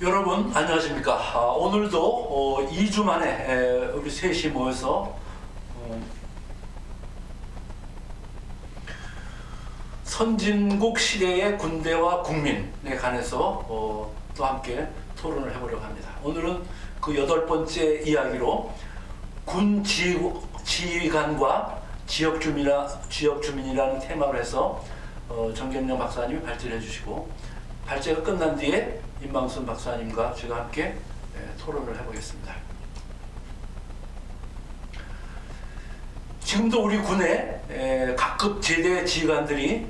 여러분 안녕하십니까. 오늘도 2주 만에 우리 셋이 모여서 선진국 시대의 군대와 국민에 관해서 또 함께 토론을 해보려고 합니다. 오늘은 그 8번째 이야기로 군 지휘관과 지역주민이라는 테마로 해서 정경련 박사님이 발제를 해주시고, 발제가 끝난 뒤에 임방순 박사님과 제가 함께 토론을 해보겠습니다. 지금도 우리 군의 각급 제대 지휘관들이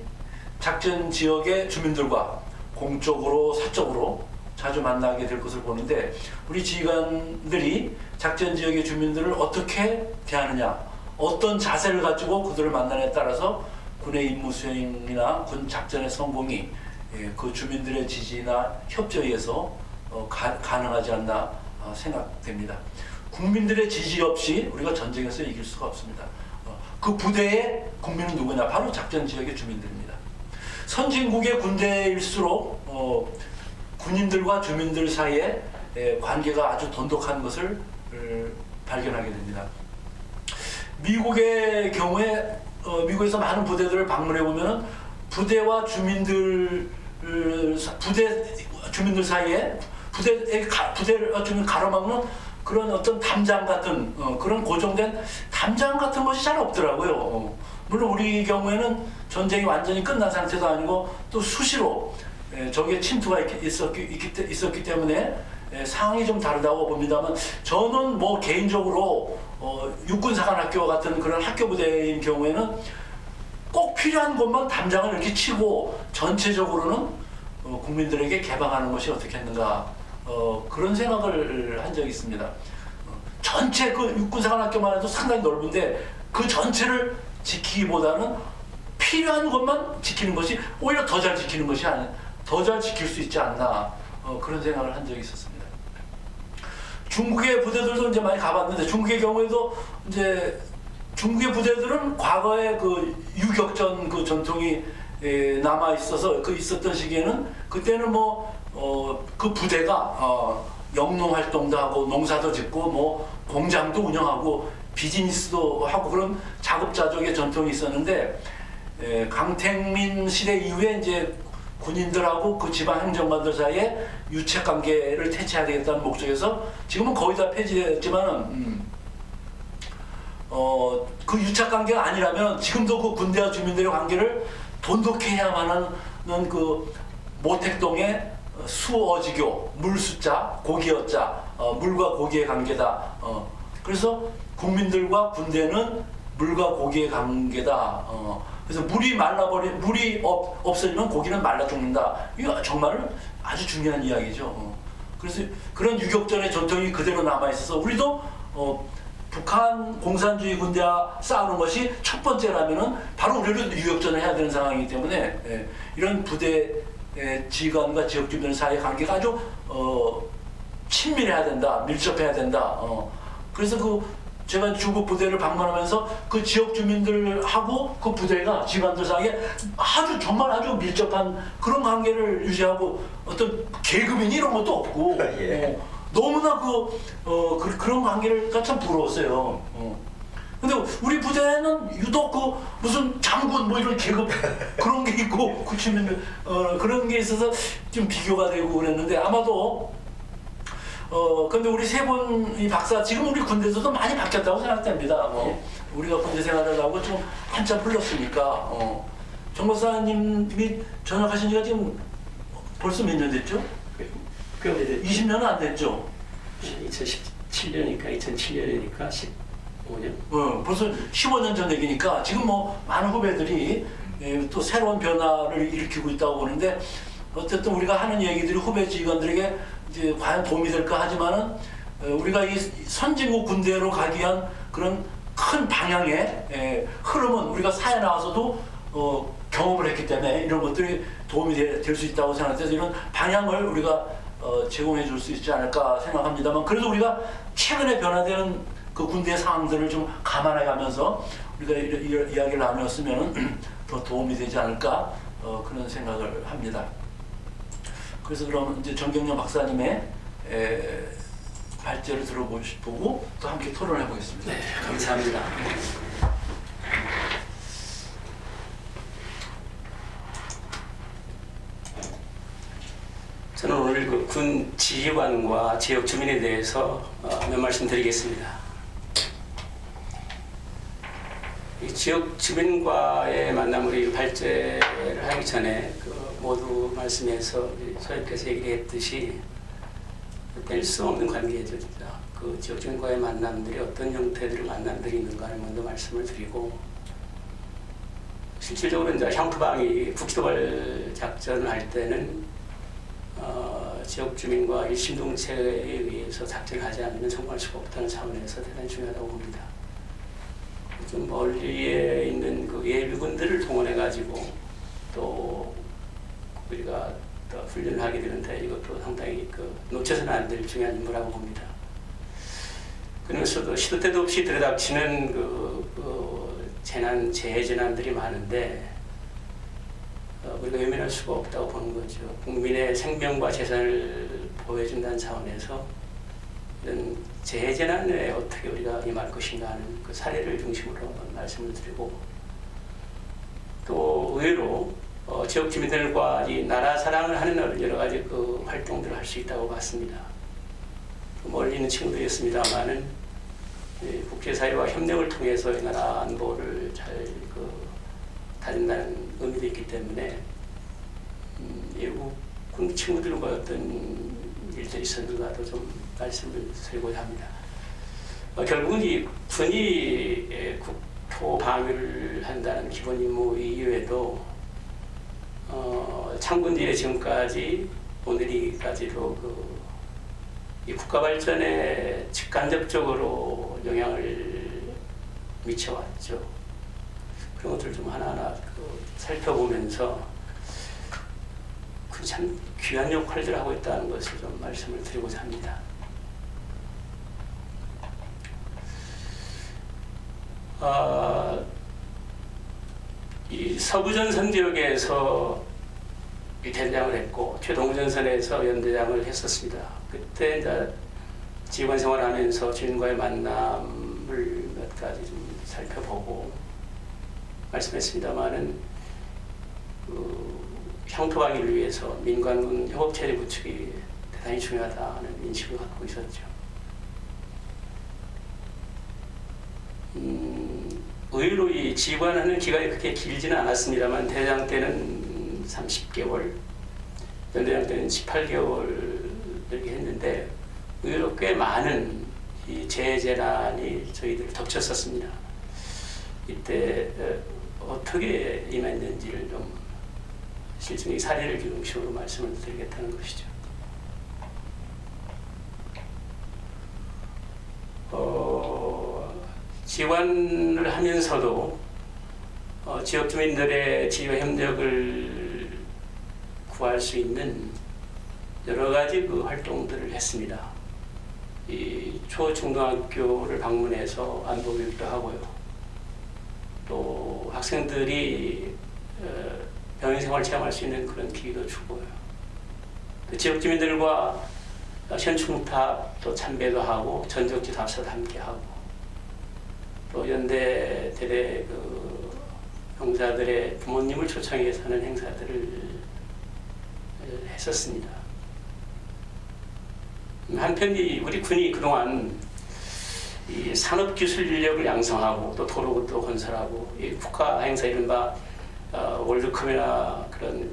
작전 지역의 주민들과 공적으로 사적으로 자주 만나게 될 것을 보는데, 우리 지휘관들이 작전 지역의 주민들을 어떻게 대하느냐, 어떤 자세를 가지고 그들을 만나느냐에 따라서 군의 임무 수행이나 군 작전의 성공이 그 주민들의 지지나 협조에 의해서 가능하지 않나 생각됩니다. 국민들의 지지 없이 우리가 전쟁에서 이길 수가 없습니다. 그 부대의 국민은 누구냐? 바로 작전 지역의 주민들입니다. 선진국의 군대일수록 군인들과 주민들 사이에 관계가 아주 돈독한 것을 발견하게 됩니다. 미국의 경우에 미국에서 많은 부대들을 방문해 보면 부대와 주민들 사이에 부대를 주민 가로막는 그런 어떤 담장 같은 그런 고정된 담장 같은 것이 잘 없더라고요. 물론 우리 경우에는 전쟁이 완전히 끝난 상태도 아니고 또 수시로 적의 침투가 있었기 때문에 상황이 좀 다르다고 봅니다만, 저는 뭐 개인적으로 육군사관학교 같은 그런 학교 부대인 경우에는 꼭 필요한 곳만 담장을 이렇게 치고 전체적으로는 국민들에게 개방하는 것이 어떻겠는가, 그런 생각을 한 적이 있습니다. 전체 그 육군사관학교만 해도 상당히 넓은데 그 전체를 지키기보다는 필요한 것만 지키는 것이 오히려 더 잘 지키는 것이 아니라 더 잘 지킬 수 있지 않나, 그런 생각을 한 적이 있었습니다. 중국의 부대들도 이제 많이 가봤는데, 중국의 경우에도 이제 중국의 부대들은 과거에 그 유격전 그 전통이 남아 있어서 있었던 시기에는 그때는 그 부대가 영농 활동도 하고 농사도 짓고 뭐 공장도 운영하고 비즈니스도 하고 그런 자급자족의 전통이 있었는데, 강택민 시대 이후에 이제 군인들하고 그 지방 행정관들 사이에 유착 관계를 퇴치해야 되겠다는 목적에서 지금은 거의 다 폐지됐지만은 그 유착 관계가 아니라면 지금도 그 군대와 주민들의 관계를 돈독히 해야만 하는 그 모택동의 수어지교, 물수자, 고기어자, 물과 고기의 관계다. 그래서 국민들과 군대는 물과 고기의 관계다. 그래서 물이 없어지면 고기는 말라 죽는다. 이거 정말 아주 중요한 이야기죠. 그래서 그런 유격전의 전통이 그대로 남아 있어서 우리도 북한 공산주의 군대와 싸우는 것이 첫 번째라면은 바로 우리도 유격전을 해야 되는 상황이기 때문에 이런 부대 지휘관과 지역 주민 사이의 관계가 아주 친밀해야 된다, 밀접해야 된다. 그래서 제가 중국 부대를 방문하면서 그 지역 주민들하고 그 부대가 지휘관들 사이에 정말 아주 밀접한 그런 관계를 유지하고, 어떤 계급인 이런 것도 없고 너무나 그런 관계가 참 부러웠어요. 근데 우리 부대는 유독 무슨 장군 뭐 이런 계급 그런 게 있고 그 주민들 그런 게 있어서 좀 비교가 되고 그랬는데, 아마도 근데 우리 세 분이 박사, 지금 우리 군대에서도 많이 바뀌었다고 생각됩니다. 우리가 군대 생활을 하고 좀 한참 흘렀으니까. 정 박사님이 전역하신 지가 지금 벌써 몇 년 됐죠? 20년은 안 됐죠? 2017년이니까 15년이니까 15년? 벌써 15년 전 얘기니까 지금 많은 후배들이 또 새로운 변화를 일으키고 있다고 보는데, 어쨌든 우리가 하는 얘기들이 후배 지휘관들에게 이제 과연 도움이 될까 하지만은, 우리가 이 선진국 군대로 가기 위한 그런 큰 방향의 흐름은 우리가 사회 나와서도 경험을 했기 때문에 이런 것들이 도움이 될 수 있다고 생각해서 이런 방향을 우리가 제공해 줄 수 있지 않을까 생각합니다만, 그래도 우리가 최근에 변화되는 그 군대의 상황들을 좀 감안해 가면서 우리가 이런 이야기를 나누었으면 더 도움이 되지 않을까, 그런 생각을 합니다. 그래서 그럼 이제 정경련 박사님의 발제를 들어보고 또 함께 토론을 해보겠습니다. 네, 감사합니다. 저는 오늘 그 군 지휘관과 지역 주민에 대해서 몇 말씀 드리겠습니다. 이 지역 주민과의 만남 우리 발제를 하기 전에 모두 말씀에서 소장님께서 얘기했듯이 뗄 수 없는 관계죠. 진짜. 그 지역 주민과의 만남들이 어떤 형태들의 만남들이 있는가를 먼저 말씀을 드리고, 실질적으로 이제 향토방위 국지도발 작전을 할 때는 지역 주민과 일심동체에 의해서 작전하지 않으면 성공할 수가 없다는 차원에서 대단히 중요하다고 봅니다. 좀 멀리에 있는 그 예비군들을 동원해가지고 또 우리가 또 훈련을 하게 되는데 이것도 상당히 놓쳐서는 안 될 중요한 임무라고 봅니다. 그러면서도 시도 때도 없이 들이닥치는 재해재난들이 많은데 우리가 외면할 수가 없다고 보는 거죠. 국민의 생명과 재산을 보호해준다는 차원에서 이런 재해재난에 어떻게 우리가 임할 것인가 하는 그 사례를 중심으로 한번 말씀을 드리고, 또 의외로 지역 주민들과 이 나라 사랑을 하는 여러 가지 그 활동들을 할 수 있다고 봤습니다. 멀리 있는 친구들이었습니다만은 국제사회와 협력을 통해서 이 나라 안보를 잘 다진다는 의미도 있기 때문에 외국군 친구들과 어떤 일들이 있었는가도 좀 말씀을 드리고자 합니다. 결국은 이 군이 국토 방위를 한다는 기본 임무 이외에도 창군지에 지금까지 오늘이까지도 이 국가 발전에 직간접적으로 영향을 미쳐왔죠. 그런 것들을 좀 하나하나 살펴보면서 참 귀한 역할들을 하고 있다는 것을 좀 말씀을 드리고자 합니다. 이 서부전선 지역에서 대대장을 했고 최동전선에서 연대장을 했었습니다. 그때 이제 지휘관 생활하면서 주민과의 만남을 몇 가지 좀 살펴보고 말씀했습니다만은 향토방위를 위해서 민관군 협업체제 구축이 대단히 중요하다는 인식을 갖고 있었죠. 의외로 이 지휘관하는 기간이 그렇게 길지는 않았습니다만 대장 때는 30개월, 연대장 때는 18개월 이렇게 했는데 의외로 꽤 많은 이 재해재난이 저희들 덮쳤었습니다. 이때 어떻게 임했는지를 좀 실질적인 사례를 중심으로 말씀을 드리겠다는 것이죠. 지원을 하면서도 지역 주민들의 지휘와 협력을 구할 수 있는 여러 가지 그 활동들을 했습니다. 이 초중등학교를 방문해서 안보 교육도 하고요. 또 학생들이 병행생활 체험할 수 있는 그런 기회도 주고요. 또 지역 주민들과 현충탑 또 참배도 하고 전적지 답사도 함께 하고 또 연대 대대 그 병사들의 부모님을 초청해서 하는 행사들을 했었습니다. 한편 우리 군이 그동안 이 산업기술 인력을 양성하고 또 도로도 건설하고 이 국가 행사 이른바 월드컵이나 그런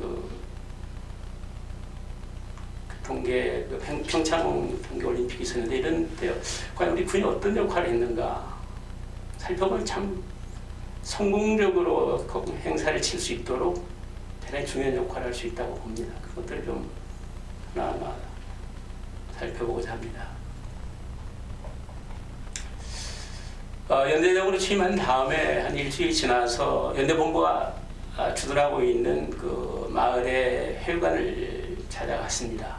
동계 평창 동계올림픽이 있었는데 이런 때 과연 우리 군이 어떤 역할을 했는가 살펴보면 참 성공적으로 행사를 칠 수 있도록 대단히 중요한 역할을 할 수 있다고 봅니다. 그것들을 좀 하나하나 살펴보고자 합니다. 연대장으로 취임한 다음에 한 일주일 지나서 연대본부가 주둔하고 있는 그 마을의 회관을 찾아갔습니다.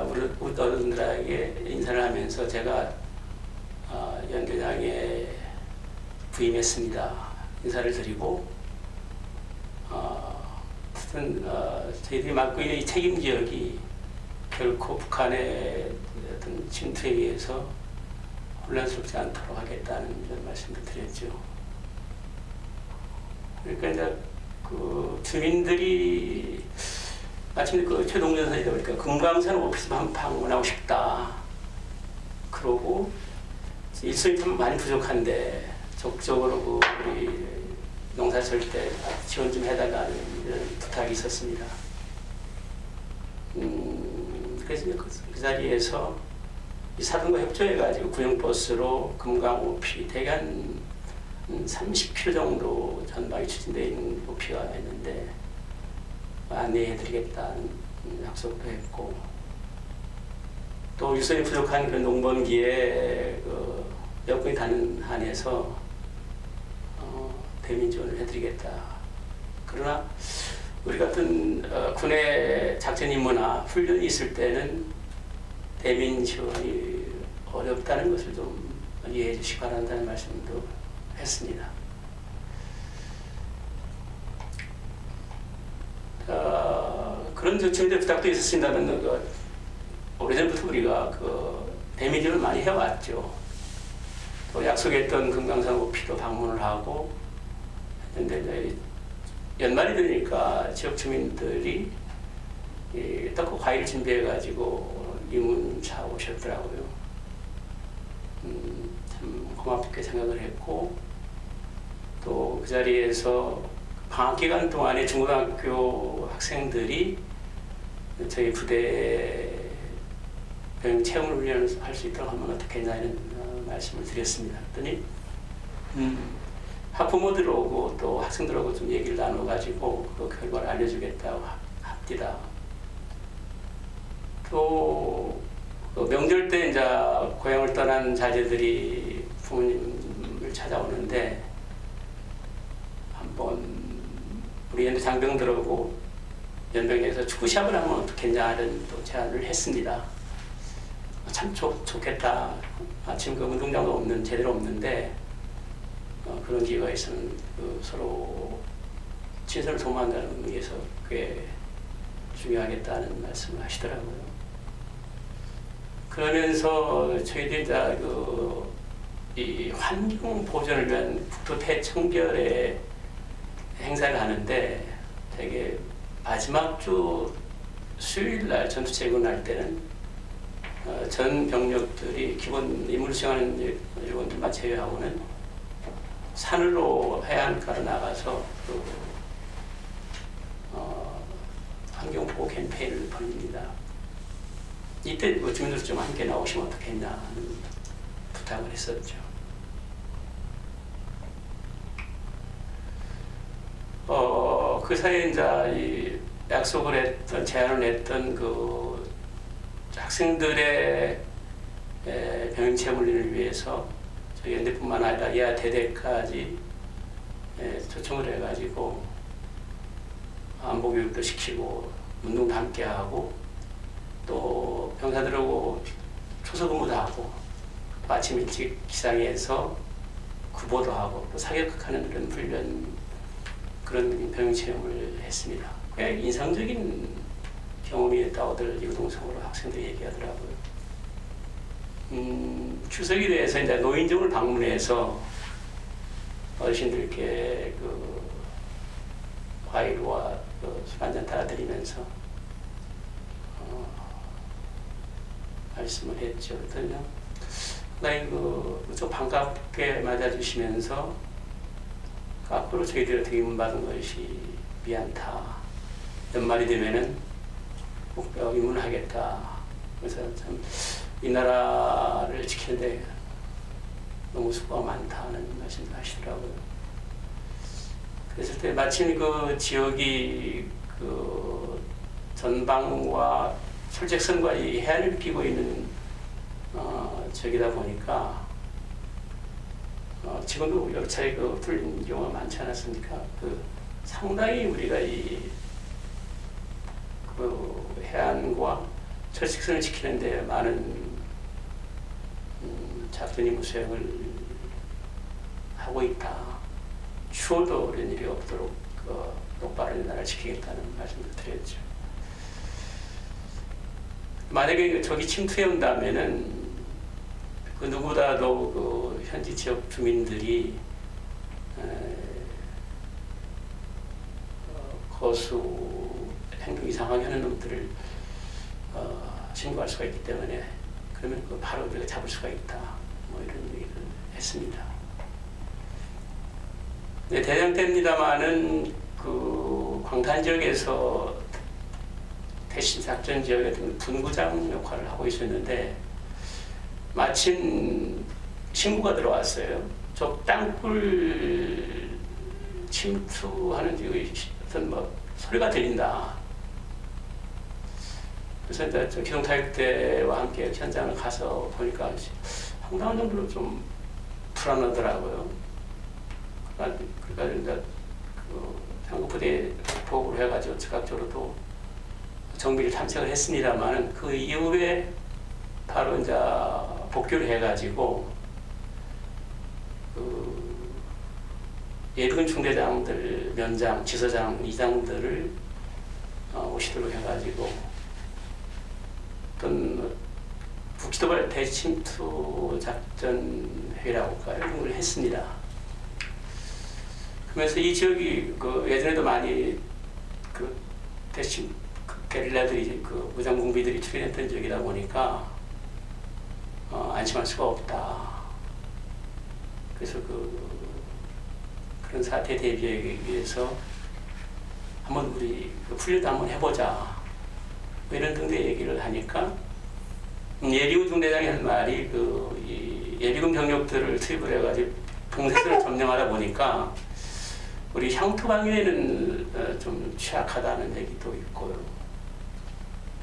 우리 어른들에게 인사를 하면서 제가 연대장에 부임했습니다. 인사를 드리고 하여튼 저희들이 맡고 있는 이 책임 지역이 결코 북한의 어떤 침투에 의해서 혼란스럽지 않도록 하겠다는 이런 말씀을 드렸죠. 그러니까 이제 그 주민들이 마침 그 최동전 선생이다 보니까 금강산 오피스 방문하고 싶다. 그러고 일손이 좀 많이 부족한데 적극적으로 그 우리 농사철 때 지원 좀 해달라는 이런 부탁이 있었습니다. 그래서 그 자리에서 이 사등과 협조해가지고 군용버스로 금강 오피 대개 한 30km 정도 전방에 추진되어 있는 오피가 있는데 안내해드리겠다는 약속도 했고 또 일손이 부족한 그 농번기에 그 여건이 닿는 한에서 대민 지원을 해드리겠다. 그러나 우리 같은 군의 작전 임무나 훈련이 있을 때는 대민 지원이 어렵다는 것을 좀 이해해 주시기 바란다는 말씀도 했습니다. 그런 주민들 부탁도 있었습니다만 오래전부터 우리가 그 대민 지원을 많이 해왔죠. 또 약속했던 금강산 오피도 방문을 하고 했는데 연말이 되니까 지역 주민들이 떡국 과일 준비해가지고 이문차 오셨더라고요. 참 고맙게 생각을 했고 또 그 자리에서 방학 기간 동안에 중고등학교 학생들이 저희 부대 병 체험 훈련을 할 수 있도록 하면 어떻겠냐는 말씀을 드렸습니다. 그랬더니 학부모들하고 또 학생들하고 좀 얘기를 나눠가지고 그 결과를 알려주겠다고 합니다. 또 명절 때 이제 고향을 떠난 자제들이 부모님을 찾아오는데 한번 우리 연대 장병들하고 연병에서 축구 시합을 하면 어떻겠냐는 또 제안을 했습니다. 참 좋겠다. 마침 그 운동장도 제대로 없는데 그런 기회가 있으면 서로 친선을 소모한다는 의미에서 꽤 중요하겠다는 말씀을 하시더라고요. 그러면서 저희들이 이제 이 환경 보존을 위한 국토 대청결의 행사를 하는데 되게 마지막 주 수요일 날 전투 재건할 때는 전 병력들이 기본 임무를 수행하는 요원들만 제외하고는 산으로 해안가로 나가서 환경보호 캠페인을 벌입니다. 이때 주민들 좀 함께 나오시면 어떻겠냐 하는 부탁을 했었죠. 그 사이에 이제 약속을 했던, 제안을 했던 그 학생들의 병행체험 훈련을 위해서 저희 연대뿐만 아니라 이하 대대까지 초청을 해가지고 안보교육도 시키고 운동도 함께 하고 또 병사들하고 초소근무도 하고 아침 일찍 기상해서 구보도 하고 또 사격하는 그런 훈련 그런 병행체험을 했습니다. 꽤 인상적인 경험이었다고들 유동성으로 학생들이 얘기하더라고요. 추석에 대해서 이제 노인정을 방문해서 어르신들께 그 과일과 술 한잔 따라드리면서 말씀을 했죠. 그랬더니 무척 반갑게 맞아주시면서 앞으로 저희들이 어떻게 임문받은 것이 미안타. 연말이 되면은 꼭 입문하겠다. 그래서 참 이 나라를 지키는데 너무 수고가 많다는 말씀을 하시더라고요. 그랬을 때 마침 그 지역이 그 전방과 솔직선과 이 해안을 끼고 있는 지역이다 보니까 지금도 여러 차례 뚫린 경우가 많지 않았습니까? 상당히 우리가 그 해안과 철식선을 지키는데 많은 작전 임무 수행을 하고 있다. 추워도 이런 일이 없도록 똑바로 나라를 지키겠다는 말씀을 드렸죠. 만약에 저기 침투해 온다면은 그 누구보다도 그 현지 지역 주민들이 거수 행동 이상하게 하는 놈들을 신고할 수가 있기 때문에 그러면 그 바로 우리가 잡을 수가 있다. 뭐 이런 얘기를 했습니다. 네, 대장 때입니다만은 그 광탄 지역에서 대신 작전 지역에 분구장 역할을 하고 있었는데 마침 신고가 들어왔어요. 저 땅굴 침투하는 어떤 뭐 소리가 들린다. 그래서 이제 저 기동타격대와 함께 현장을 가서 보니까 상당한 정도로 좀 불안하더라고요. 그러니까 이제 그 상급부대 보고를 해가지고 즉각적으로 정비를 탐색을 했습니다만 그 이후에 바로 이제 복귀를 해가지고 그 예비군 중대장들, 면장, 지서장, 이장들을 오시도록 해가지고 어떤 북지도발 대침투 작전 회의라고 할까요? 이런 걸 했습니다. 그러면서 이 지역이 그 예전에도 많이 그 대침 게릴라들이 그 무장공비들이 출현했던 지역이다 보니까 안심할 수가 없다. 그래서 그런 사태에 대비하기 위해서 한번 우리 훈련도 한번 해보자. 뭐 이런 등의 얘기를 하니까 예비군 중대장이 한 말이 이 예비군 병력들을 투입을 해가지고 동세선을 점령하다 보니까 우리 향토 방위에는 좀 취약하다는 얘기도 있고요.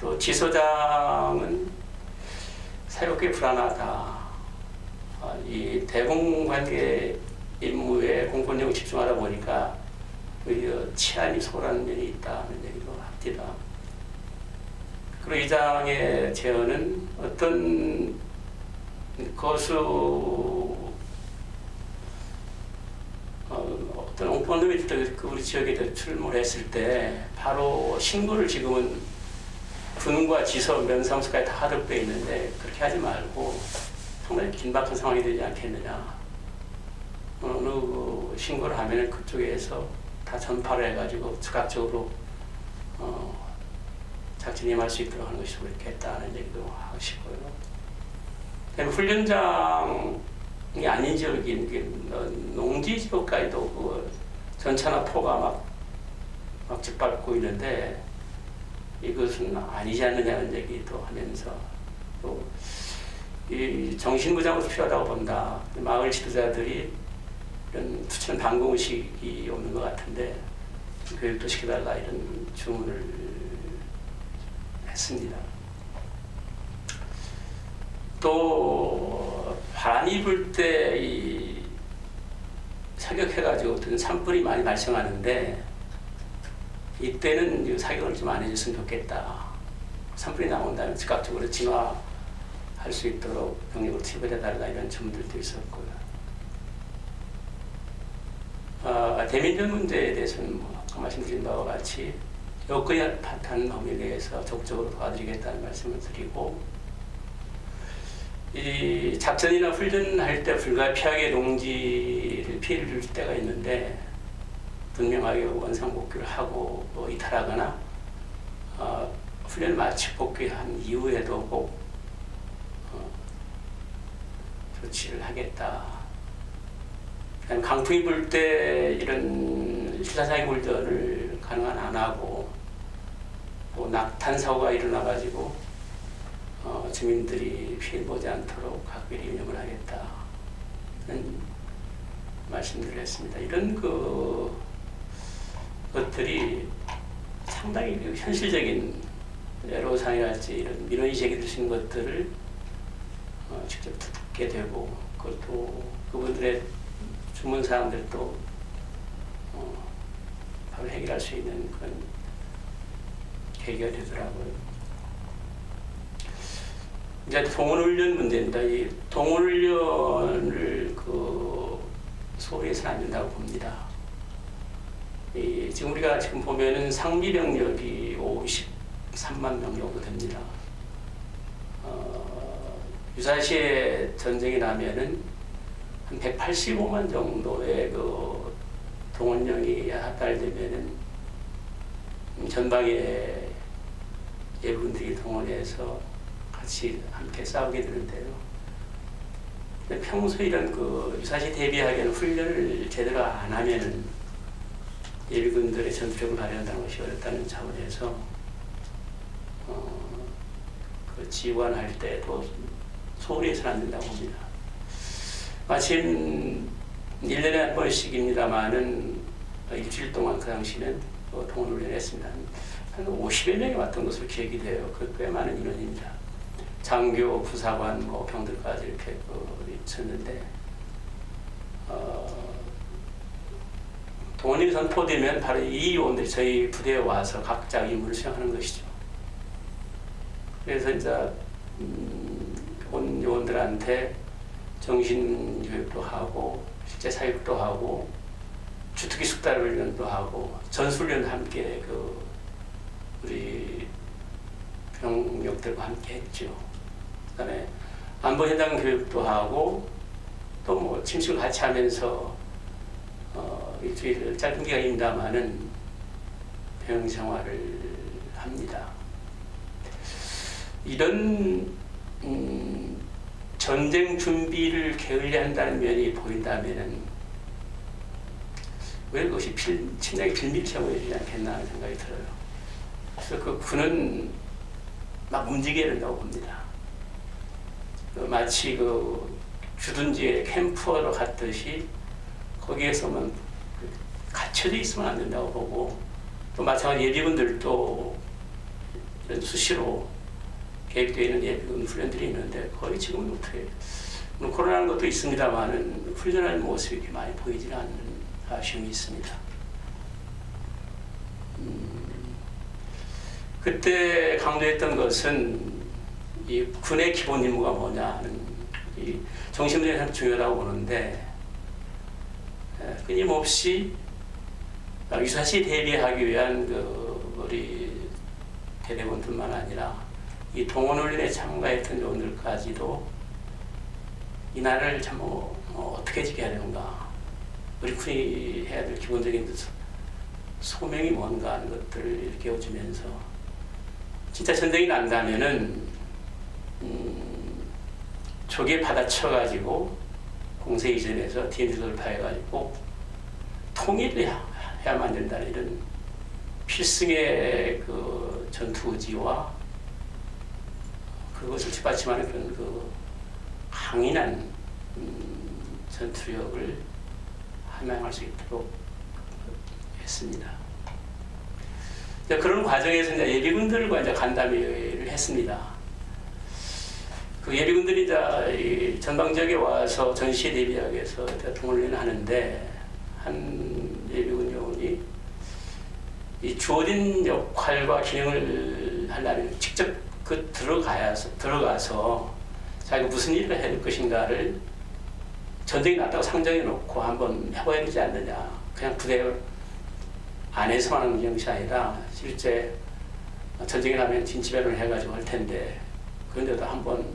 또 지소장은 사역에 불안하다. 이 대공관계 임무에 공권력을 집중하다 보니까 오히려 치안이 소홀한 면이 있다는 얘기도 합니다. 그리고 이장의 제언은 어떤 어떤 옹포놈이 그 우리 지역에 출몰 했을 때 바로 신고를 지금은 군과 지서, 면사무소까지 다 하도록 되어 있는데 그렇게 하지 말고 상당히 긴박한 상황이 되지 않겠느냐. 어느 신고를 하면 그쪽에서 다 전파를 해가지고 즉각적으로 작전에 임할 수 있도록 하는 것이 그렇겠다는 얘기도 하시고요. 훈련장이 아닌 지역인 농지 지역까지도 그 전차나 포가 막 짓밟고 있는데 이것은 아니지 않느냐는 얘기도 하면서 또 이 정신무장으로 필요하다고 본다. 마을 지도자들이 이런 투철 방공의식이 없는 것 같은데 교육도 시켜달라 이런 주문을 했습니다. 또 바람이 불 때 사격해가지고 어떤 산불이 많이 발생하는데 이때는 사격을 좀 안 해줬으면 좋겠다. 산불이 나온다면 즉각적으로 진화할 수 있도록 병력을 투입해달라 이런 주문들도 있었고요. 대민전 문제에 대해서는 아까 말씀드린 바와 같이 여건이 바탕 범위에 대해서 적극적으로 도와드리겠다는 말씀을 드리고 이 작전이나 훈련할 때 불가피하게 농지를 피해를 줄 때가 있는데 분명하게 원상복귀를 하고 이탈하거나 훈련을 마치 복귀한 이후에도 꼭 조치를 하겠다. 강풍이 불 때 이런 실사사기 훈련을 가능한 안 하고 또 낙탄 사고가 일어나가지고 주민들이 피해 보지 않도록 각별히 유념을 하겠다는 말씀들을 했습니다. 이런 것들이 상당히 현실적인 애로사항이랄지 이런 민원이 제기될 수 있는 것들을 직접 듣게 되고 그것도 그분들의 주문 사항들도 바로 해결할 수 있는 그런 계기가 되더라고요. 이제 동원훈련 문제입니다. 이 동원훈련을 소홀히 해서는 안 된다고 봅니다. 지금 우리가 지금 보면은 상비 병력이 53만 명 정도 됩니다. 유사시에 전쟁이 나면은 한 185만 정도의 그 동원령이 합달되면은 전방에 예비군들이 동원해서 같이 함께 싸우게 되는데요. 근데 평소 이런 그 유사시 대비하기에는 훈련을 제대로 안 하면은 예비군들의 전투력을 발휘한다는 것이 어렵다는 차원에서 그 지원할 때도 소홀히 해서는 안 된다고 봅니다. 마침 1년에 한 번씩입니다만은 일주일 동안 그 당시는 동원훈련을 했습니다. 한 50여 명이 왔던 것으로 기억이 돼요. 그 꽤 많은 인원입니다. 장교, 부사관, 뭐 병들까지 이렇게 있었는데 동원이 선포되면 바로 이 요원들이 저희 부대에 와서 각자 임무를 수행하는 것이죠. 그래서 이제 온 요원들한테 정신 교육도 하고 실제 사육도 하고 주특기 숙달 훈련도 하고 전술련도 함께 우리 병력들과 함께 했죠. 그다음에 안보 현장 교육도 하고 또 뭐 침식을 같이 하면서 일주일 짧은 기간입니다만은 병영 생활을 합니다. 이런 전쟁 준비를 게을리한다는 면이 보인다면은 왜 그것이 침략의 빌미를 보이지 않겠나 하는 생각이 들어요. 그래서 그 군은 막 움직여야 된다고 봅니다. 마치 주둔지에 캠프로 갔듯이 거기에서만 갇혀져 있으면 안 된다고 보고 또 마찬가지 예비군들도 이런 수시로 계획되어 있는 예비군 훈련들이 있는데 거의 지금은 어떻게 코로나는 것도 있습니다만은 훈련하는 모습이 이렇게 많이 보이지는 않는 아쉬움이 있습니다. 그때 강조했던 것은 이 군의 기본 임무가 뭐냐 하는 이 정신문제가 참 중요하다고 보는데 끊임없이 유사시에 대비하기 위한 우리 대대원뿐만 아니라 이 동원훈련에 참가했던 요원들까지도 이 나라를 참 어떻게 지켜야 되는가, 우리 군이 해야 될 기본적인 소명이 뭔가 하는 것들을 일깨워주면서 진짜 전쟁이 난다면은 조기에 받아쳐가지고 공세 이전에서 DMZ 돌파해가지고 통일을 해야만 된다는 이런 필승의 전투 의지와 그것을 뒷받침하는 그런 강인한 전투력을 함양할 수 있도록 했습니다. 그런 과정에서 이제 예비군들과 이제 간담회를 했습니다. 그 예비군들이 이제 전방 지역에 와서 전시에 대비하기 위해서 동훈련을 하는데 한 예비군 요원이 이 주어진 역할과 기능을 하려면 직접 들어가서 자기가 무슨 일을 해야 될 것인가를 전쟁이 났다고 상정해 놓고 한번 해봐야 되지 않느냐. 그냥 부대 안에서만 하는 것이 아니라 실제 전쟁이 나면 진치배를 해가지고 할 텐데 그런데도 한번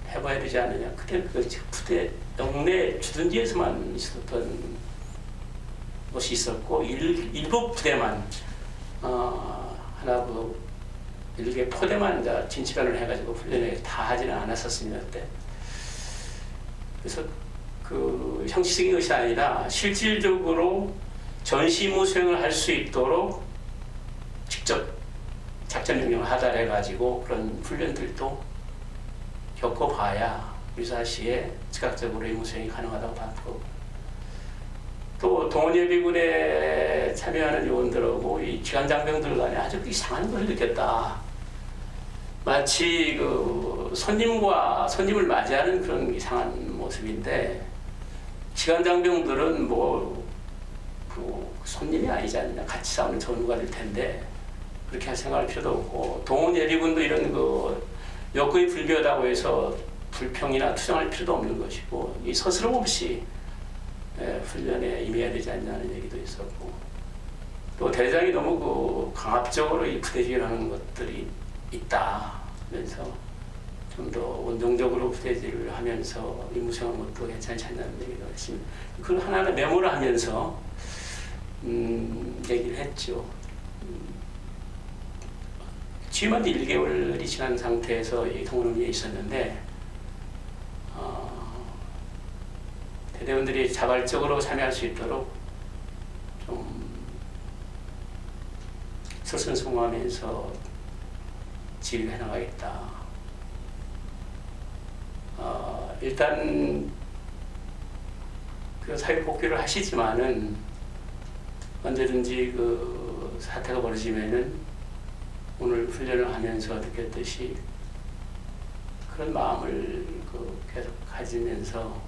해봐야 되지 않느냐. 그때 부대 영내 주둔지에서만 있었던 것이 있었고 일부 부대만 하나 일개 포대만 진치변을 해가지고 훈련을 다 하지는 않았었습니다. 그때. 그래서 형식적인 것이 아니라 실질적으로 전시 임무 수행을 할 수 있도록 직접 작전 명령을 하달해가지고 그런 훈련들도 겪어봐야 유사시에 즉각적으로 임무 수행이 가능하다고 봤고, 또 동원예비군에 참여하는 요원들하고 이 기관장병들 간에 아주 이상한 걸 느꼈다. 마치 손님을 맞이하는 그런 이상한 모습인데, 기관장병들은 손님이 아니지 않느냐, 같이 싸우는 전우가 될 텐데 그렇게 생각할 필요도 없고, 동원예비군도 이런 여건이 불비하다고 해서 불평이나 투정할 필요도 없는 것이고, 이 서스럼 없이 훈련에 임해야 되지 않냐는 얘기도 있었고, 또 대장이 너무 그 강압적으로 이 부대질을 하는 것들이 있다 하면서 좀 더 원동적으로 부대질을 하면서 임무수행하는 것도 괜찮지 않냐는 얘기도 했습니다. 그걸 하나하나 메모를 하면서 얘기를 했죠. 취임한 지 1개월이 지난 상태에서 이 동원회의에 있었는데 대대원들이 자발적으로 참여할 수 있도록 좀 솔선수범하면서 지휘를 해나가겠다. 일단 그 사회복귀를 하시지만은 언제든지 그 사태가 벌어지면은 오늘 훈련을 하면서 느꼈듯이 그런 마음을 그 계속 가지면서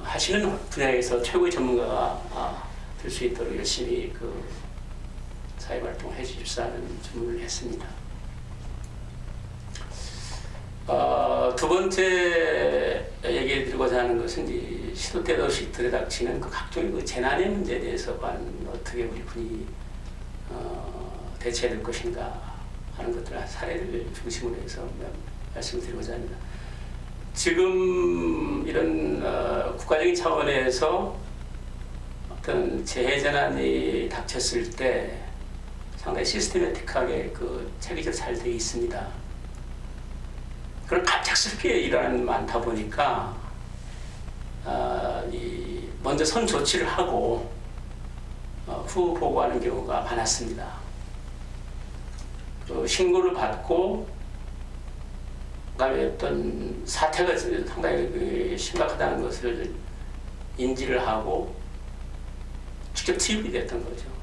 하시는 분야에서 최고의 전문가가 될 수 있도록 열심히 그 사회활동을 해주십사는 주문을 했습니다. 두 번째 얘기 드리고자 하는 것은 이제 시도 때도 없이 들이닥치는 그 각종의 그 재난의 문제에 대해서 어떻게 우리 군이 대처해야 될 것인가 하는 것들 사례를 중심으로 해서 말씀드리고자 합니다. 지금 이런 국가적인 차원에서 어떤 재해재난이 닥쳤을 때 상당히 시스테매틱하게 그 체계적으로 잘 되어 있습니다. 그런 갑작스럽게 일어나는 많다 보니까 먼저 선 조치를 하고 후 보고하는 경우가 많았습니다. 신고를 받고 그다음에 어떤 사태가 상당히 심각하다는 것을 인지를 하고 직접 투입이 됐던 거죠.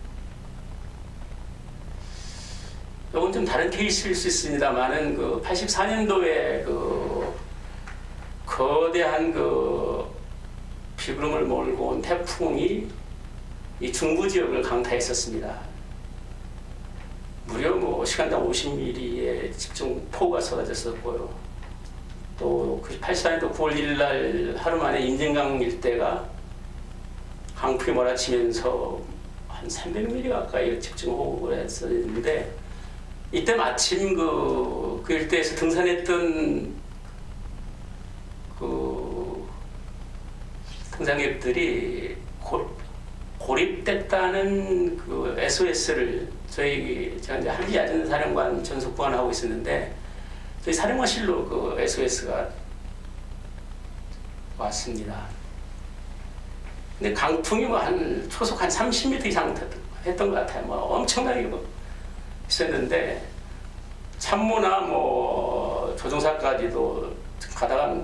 이건 좀 다른 케이스일 수 있습니다만은 그 84년도에 그 거대한 그 비구름을 몰고 온 태풍이 이 중부 지역을 강타했었습니다. 무려 뭐 시간당 50mm의 집중 폭우가 쏟아졌었고요. 또 84년도 9월 1일 날 하루 만에 인증강 일대가 강풍이 몰아치면서 한 300mm 가까이 집중 호우를 했었는데 이때 마침 그 일대에서 등산했던 그 등산객들이 고립됐다는 그 SOS를 제가 이제 한기 야전 사령관 전속 보관하고 있었는데 저희 사령관실로 그 SOS가 왔습니다. 근데 강풍이 뭐 한 초속 한 30m 이상 했던 것 같아요. 뭐 엄청나게 뭐 있었는데 참모나 뭐 조종사까지도 가다가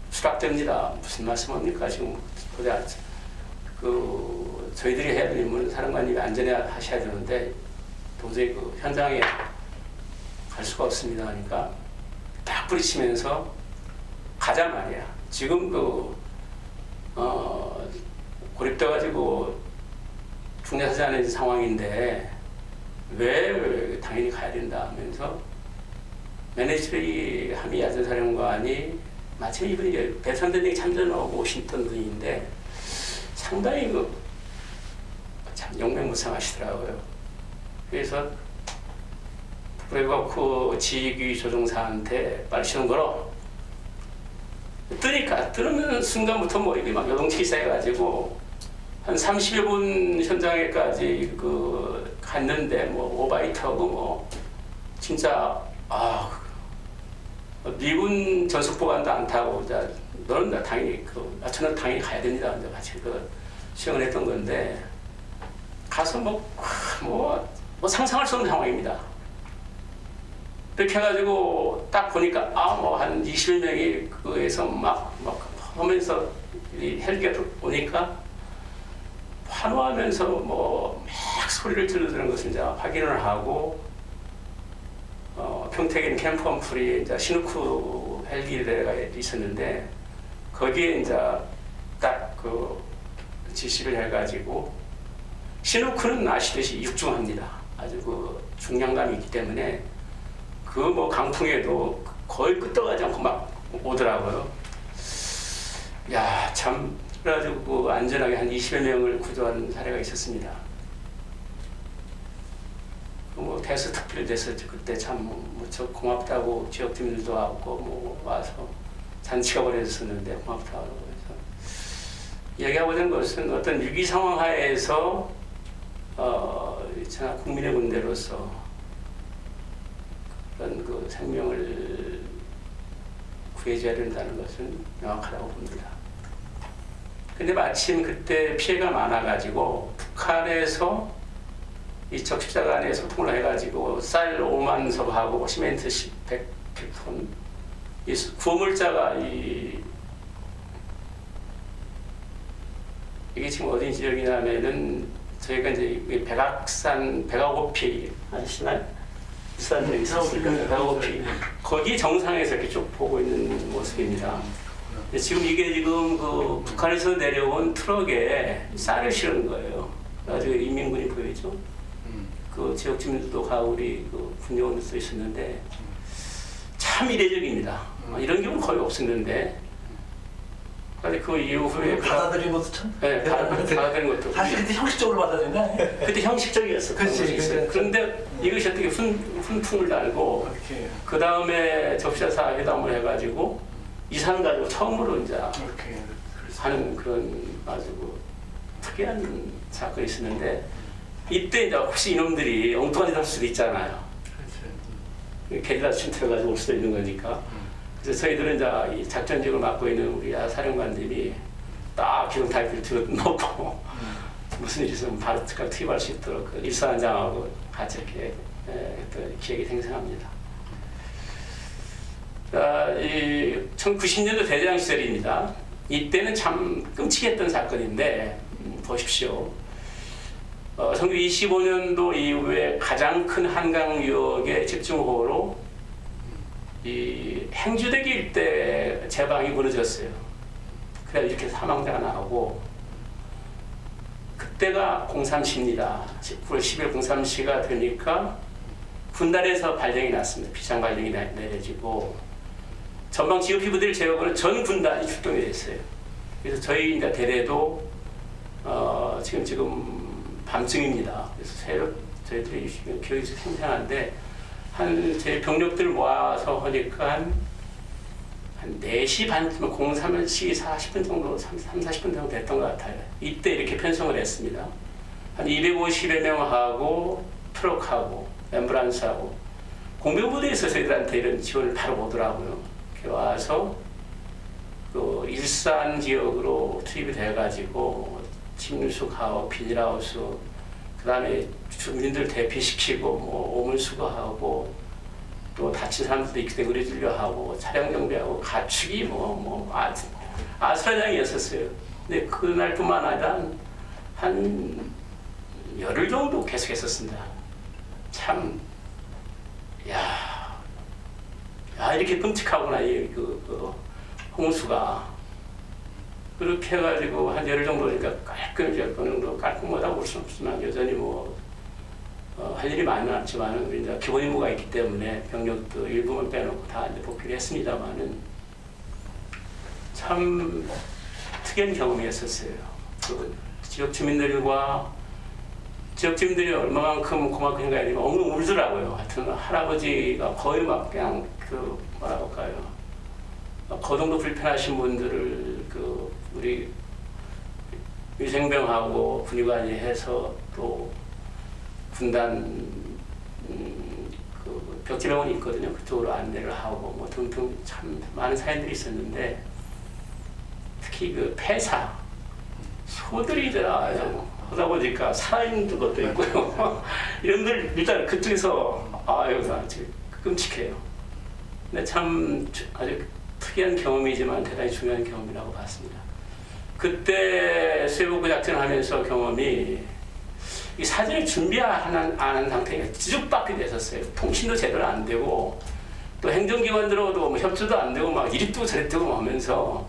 추락됩니다. 무슨 말씀입니까? 지금 그 저희들이 해야 될 임무는 사령관님이 안전해 하셔야 되는데 도저히 그 현장에 갈 수가 없습니다. 하니까 딱 부딪히면서 가자 말이야. 지금 고립돼가지고 중대사지 않은 상황인데 왜 당연히 가야 된다 하면서 매니저리 하미 야전사령관이 마침 이분이 베트남 전쟁에 참전하고 오셨던 분인데 상당히 참 용맹무쌍하시더라고요. 그래서 브레이브워크 지휘 조종사한테 빨리 시동 걸어. 뜨는 순간부터 뭐 이게 막 요동치기 시작해가지고 한 30여 분 현장에까지 갔는데 뭐 오바이트하고 뭐 진짜 미군 전속보관도 안 타고 너는 당연히 저는 당연히 가야 됩니다. 같이 수행을 했던 건데 가서 뭐 상상할 수 없는 상황입니다. 이렇게 해가지고 딱 보니까 뭐 한 20명이 그에서 막 하면서 이 헬기가 오니까 환호하면서 뭐 막 소리를 지르는 것을 이제 확인을 하고 평택에 있는 캠프 험프리 이제 시누크 헬기대가 있었는데 거기에 이제 딱 지시를 해가지고 시누크는 아시듯이 육중합니다. 아주 중량감이 있기 때문에 뭐 강풍에도 거의 끄떡하지 않고 막 오더라고요. 야, 참 그래가지고 그 안전하게 한 20여 명을 구조한 사례가 있었습니다. 뭐 대서특필돼서 그때 참 무척 고맙다고 지역 주민들도 왔고 뭐 와서 잔치가 벌어졌었는데 고맙다고 해서 얘기하고자 하는 것은 어떤 위기 상황 하에서 국민의 군대로서 그런 그 생명을 구해줘야 된다는 것은 명확하다고 봅니다. 근데 마침 그때 피해가 많아가지고 북한에서 이 적십자 간에 소통을 해가지고 쌀 5만 석하고 시멘트 100톤 이 구호물자가 이게 지금 어디 지역이냐면은 저희가 이제 백악산 백악오피 아시나요? 비싼 데 있었으니까 백악오피 거기 정상에서 이렇게 쭉 보고 있는 모습입니다. 지금 이게 지금 그 북한에서 내려온 트럭에 쌀을 실은 거예요. 나중에 인민군이 보이죠. 그 지역 주민들도 가고 우리 그 군요원들도 있었는데 참 이례적입니다. 이런 경우는 거의 없었는데. 근데 그 이후에 받아들인 것도 참. 네, 받아들인 것도. 사실 그때 형식적으로 받아들였나? 그때 형식적이었어. 그런데 이것이 어떻게 훈풍을 달고 그 다음에 적시자 회담을 해가지고 이산 가지고 처음으로 이제 하는 그런 아주 특이한 사건이 있었는데 이때 이제 혹시 이놈들이 엉뚱한 짓 할 수도 있잖아요. 게릴라 침투해가지고 올 수도 있는 거니까. 그래서 저희들은 이제 이 작전직을 맡고 있는 우리 사령관님이 딱 기동 타이프를 들어놓고 무슨 일이 있으면 바로 즉각 투입할 수 있도록 그 일사단장하고 같이 이렇게 기획이 생생합니다. 이 1990년도 대장 시절입니다. 이때는 참 끔찍했던 사건인데 보십시오. 1925년도 이후에 가장 큰 한강 유역의 집중호우로 이 행주대교 일대 제방이 무너졌어요. 그래서 이렇게 사망자가 나오고 그때가 03시입니다. 9월 10일 03시가 되니까 군단에서 발령이 났습니다. 비상 발령이 내려지고 전방 지휘부들 제외하고는 전 군단이 출동이 됐어요. 그래서 저희 이제 대대도 지금 밤중입니다. 그래서 새벽 저희들이 기억이 생생한데 제 병력들 모아서 하니까 한 4시 반쯤 03시 40분 정도 40분 정도 됐던 것 같아요. 이때 이렇게 편성을 했습니다. 한 250여 명하고 트럭하고 앰뷸런스하고 공병부대에서 저희들한테 이런 지원을 바로 오더라고요. 이렇게 와서 그 일산 지역으로 투입이 돼가지고 침수하고 비닐하우스 그 다음에 주민들 대피시키고 뭐 오물 수거하고 또 다친 사람들도 있기 때문에 의료진료 하고 차량 정비하고 가축이 아수라장이었었어요. 근데 그날뿐만 아니라 한 열흘 정도 계속했었습니다. 참 이렇게 끔찍하구나 그 홍수가. 그렇게 해가지고 한 열흘 정도 되니까 깔끔하다고 볼 수는 없지만 여전히 할 일이 많이 많지만은 우리 이제 기본 임무가 있기 때문에 병력도 일부만 빼놓고 다 이제 복귀를 했습니다만은 참 특이한 경험이었었어요. 그 지역 주민들이 얼마만큼 고맙겠는가 아니면 엉엉 울더라고요. 하여튼 할아버지가 거의 막 그냥 뭐라고 할까요? 그 정도 불편하신 분들을 우리 위생병하고 군의관이 해서 또 군단 그 벽지병원이 있거든요. 그쪽으로 안내를 하고 뭐 등등 참 많은 사연들이 있었는데 특히 그 폐사 소들이 이제 나와요. 하다 보니까 살아있는 것도 있고요. 이런들 일단 그쪽에서 여기서 아주 끔찍해요. 근데 참 아주 특이한 경험이지만 대단히 중요한 경험이라고 봤습니다. 그때 세부구 작전을 하면서 경험이 이 사전에 준비 안 한 상태가 뒤죽박게 됐었어요. 통신도 제대로 안 되고 또 행정기관들하고도 뭐 협조도 안 되고 막 이리 뜨고 저리 뜨고 하면서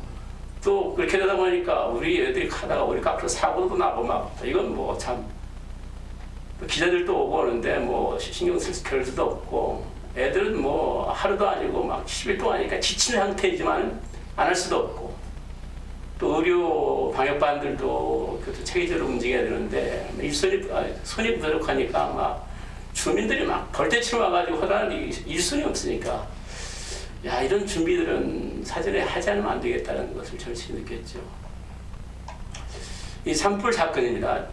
또 그렇게 되다 보니까 우리 애들이 가다가 우리 앞으로 사고도 나고 막 이건 뭐 참 기자들도 오고 오는데 뭐 신경 쓸 겨를도 없고 애들은 뭐 하루도 아니고 막 10일 동안 하니까 지친 상태이지만 안 할 수도 없고 또 의료 방역반들도 그것도 체계적으로 움직여야 되는데 손이 부족하니까 막 주민들이 막 벌떼처럼 와가지고 하다는 일손이 없으니까 야 이런 준비들은 사전에 하지 않으면 안 되겠다는 것을 절실히 느꼈죠. 이 산불 사건입니다.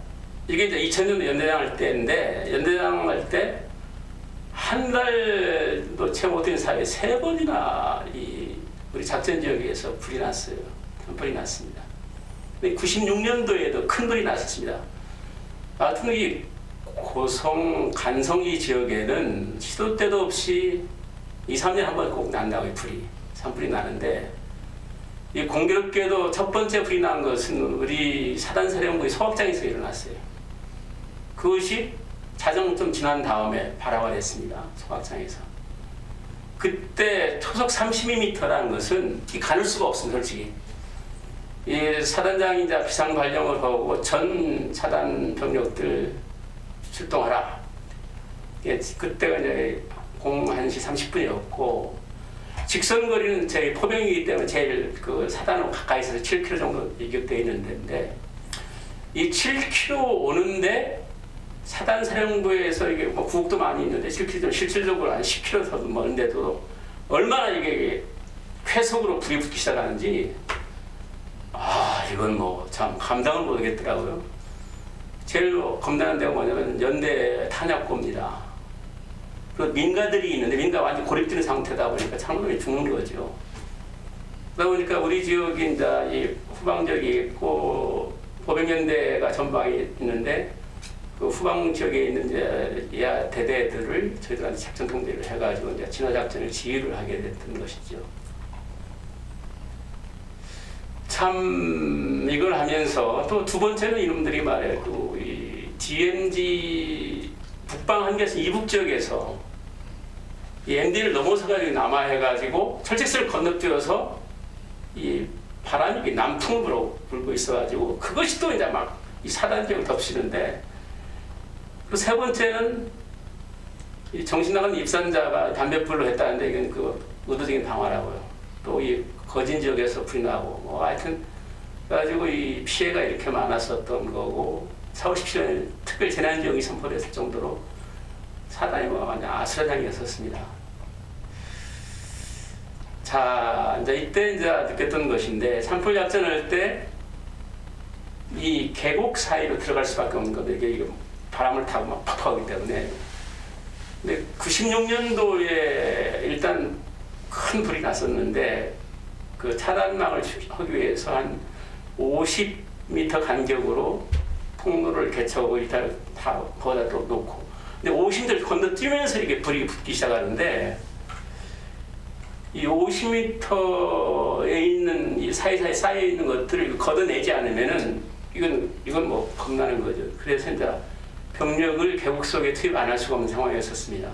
이게 이제 2000년도 연대장 할 때인데 연대장 할 때 한 달도 채 못 된 사이에 3번이나 우리 작전 지역에서 불이 났어요. 산불이 났습니다. 근데 96년도에도 큰 불이 났었습니다. 하여튼 이 고성, 간성이 지역에는 시도 때도 없이 2, 3년에 한 번 꼭 난다고요. 불이. 산불이 나는데 이 공교롭게도 첫 번째 불이 난 것은 우리 사단사령부의 소각장에서 일어났어요. 그것이 자정 좀 지난 다음에 발화가 됐습니다. 소각장에서. 그때 초속 32m라는 것은 가눌 수가 없습니다. 솔직히. 이 사단장이 이제 비상 발령을 하고 전 사단 병력들 출동하라. 그때가 이제 01시 30분이었고 직선 거리는 저희 포병이기 때문에 제일 그 사단으로 가까이 있어서 7km 정도 일격되어 있는 데인데 이 7km 오는데 사단 사령부에서 이게 뭐 구역도 많이 있는데 7km 실질적으로 한 10km 더 먼데도 얼마나 이게 쾌속으로 불이 붙기 시작하는지 이건 뭐 참 감당을 못하겠더라고요. 제일 겁나는 데가 뭐냐면 연대 탄약고입니다. 그 민가들이 있는데 민가 완전 고립되는 상태다 보니까 참놈이 죽는 거죠. 그러다 보니까 우리 지역이 이제 이 후방 지역이 있고 보병연대가 전방에 있는데 그 후방 지역에 있는 이제 이하 대대들을 저희들한테 작전 통제를 해가지고 이제 진화 작전을 지휘를 하게 됐던 것이죠. 참 이걸 하면서 또 두 번째는 이놈들이 말해도 이 DMZ 북방 한계에서 이북 지역에서 이 MD를 넘어서가지고 남하해가지고 철책선을 건너뛰어서 이 바람이 남풍으로 불고 있어가지고 그것이 또 이제 막 이 사단 지역을 덮치는데 그 세 번째는 이 정신 나간 입산자가 담뱃불로 했다는데 이건 그 의도적인 방화라고요. 또 이 거진 지역에서 불이 나고 뭐 하여튼 그래가지고 이 피해가 이렇게 많았었던 거고 4월 17일 특별 재난 지역이 선포됐을 정도로 사단이 뭐 완전 아수라장이었었습니다. 자 이제 이때 이제 느꼈던 것인데 산불 작전할 때 이 계곡 사이로 들어갈 수밖에 없는 건데 이게 바람을 타고 막 팍팍하기 때문에 근데 96년도에 일단 큰 불이 났었는데 그 차단망을 하기 위해서 한 50m 간격으로 통로를 개척하고 일단 다 거기다 또 놓고 근데 50m 건너뛰면서 이게 불이 붙기 시작하는데 이 50m에 있는 이 사이사이 쌓여 있는 것들을 걷어내지 않으면은 이건 뭐 겁나는 거죠. 그래서 이제 병력을 계곡 속에 투입 안 할 수가 없는 상황이었습니다.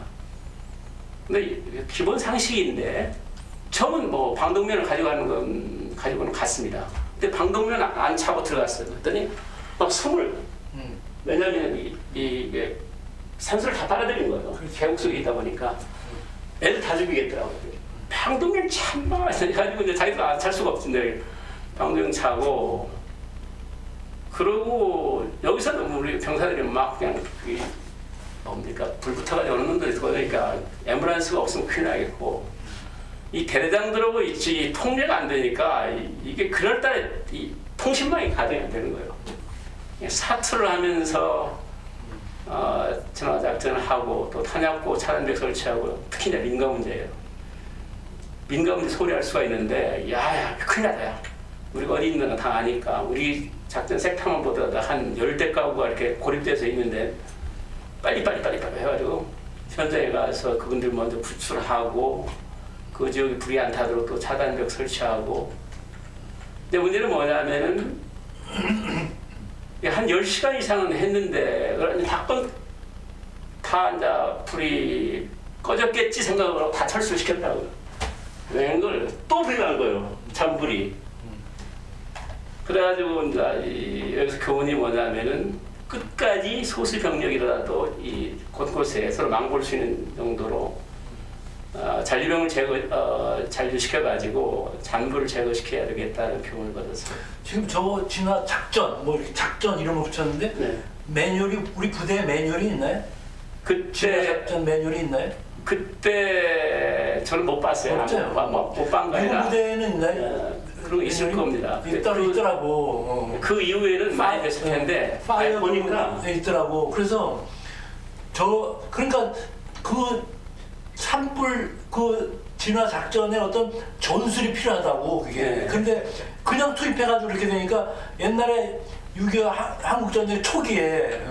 근데 기본 상식인데 처음은 뭐 방독면을 가지고는 갔습니다. 근데 방독면 안 차고 들어갔어요. 그랬더니 막 숨을 왜냐면 이게 산소를 다 빨아들인 거예요. 계곡 속에 있다 보니까 애들 다 죽이겠더라고요. 방독면 참마 해가지고 이제 자기도 안 찰 수가 없는데 방독면 차고 그러고 여기서는 우리 병사들이 막 그냥 뭡니까 불 붙어가지고 어느 놈들이 그러니까 앰뷸런스가 없으면 큰일 나겠고 이 대대장들하고 이 통제가 안 되니까 이게 그럴따라 이 통신망이 가동이 안 되는 거예요. 사투를 하면서 진화 작전을 하고 또 탄약고 차단벽 설치하고 특히 이제 민가 문제예요. 민가 문제 소리할 수가 있는데 야야 큰일 나다 야. 우리가 어디 있는 거 다 아니까 우리 작전 섹터만 보더라도 한 10대 가구가 이렇게 고립돼서 있는데 빨리 해가지고 현장에 가서 그분들 먼저 구출하고 그 지역에 불이 안 타도록 또 차단벽 설치하고 근데 문제는 뭐냐면은 한 10시간 이상은 했는데 다 이제 불이 꺼졌겠지 생각으로 다 철수시켰다고요. 왜냐면 그걸 또 불이 난 거예요. 잔불이. 그래가지고 이제 여기서 교훈이 뭐냐면은 끝까지 소수 병력이라도 이 곳곳에 서로 망볼 수 있는 정도로 잔류병을 잔류시켜가지고 잔부를 제거시켜야 되겠다는 교훈을 받았어요. 지금 저 진화 작전 뭐 이렇게 작전 이름을 붙였는데 네. 매뉴얼이 우리 부대에 매뉴얼이 있나요? 진화 그때 작전 매뉴얼이 있나요? 그때 저는 못 봤어요. 없죠. 못본 거 미국 아니라 부대에는 있나요? 그런 거 있을 겁니다. 있더라고. 그 이후에는 많이 됐을 텐데 파이어도 보니까 있더라고. 그래서 그러니까 그 산불 그 진화 작전에 어떤 전술이 필요하다고 그게. 네. 근데 그냥 투입해가지고 이렇게 되니까 옛날에 6.25 한국전쟁 초기에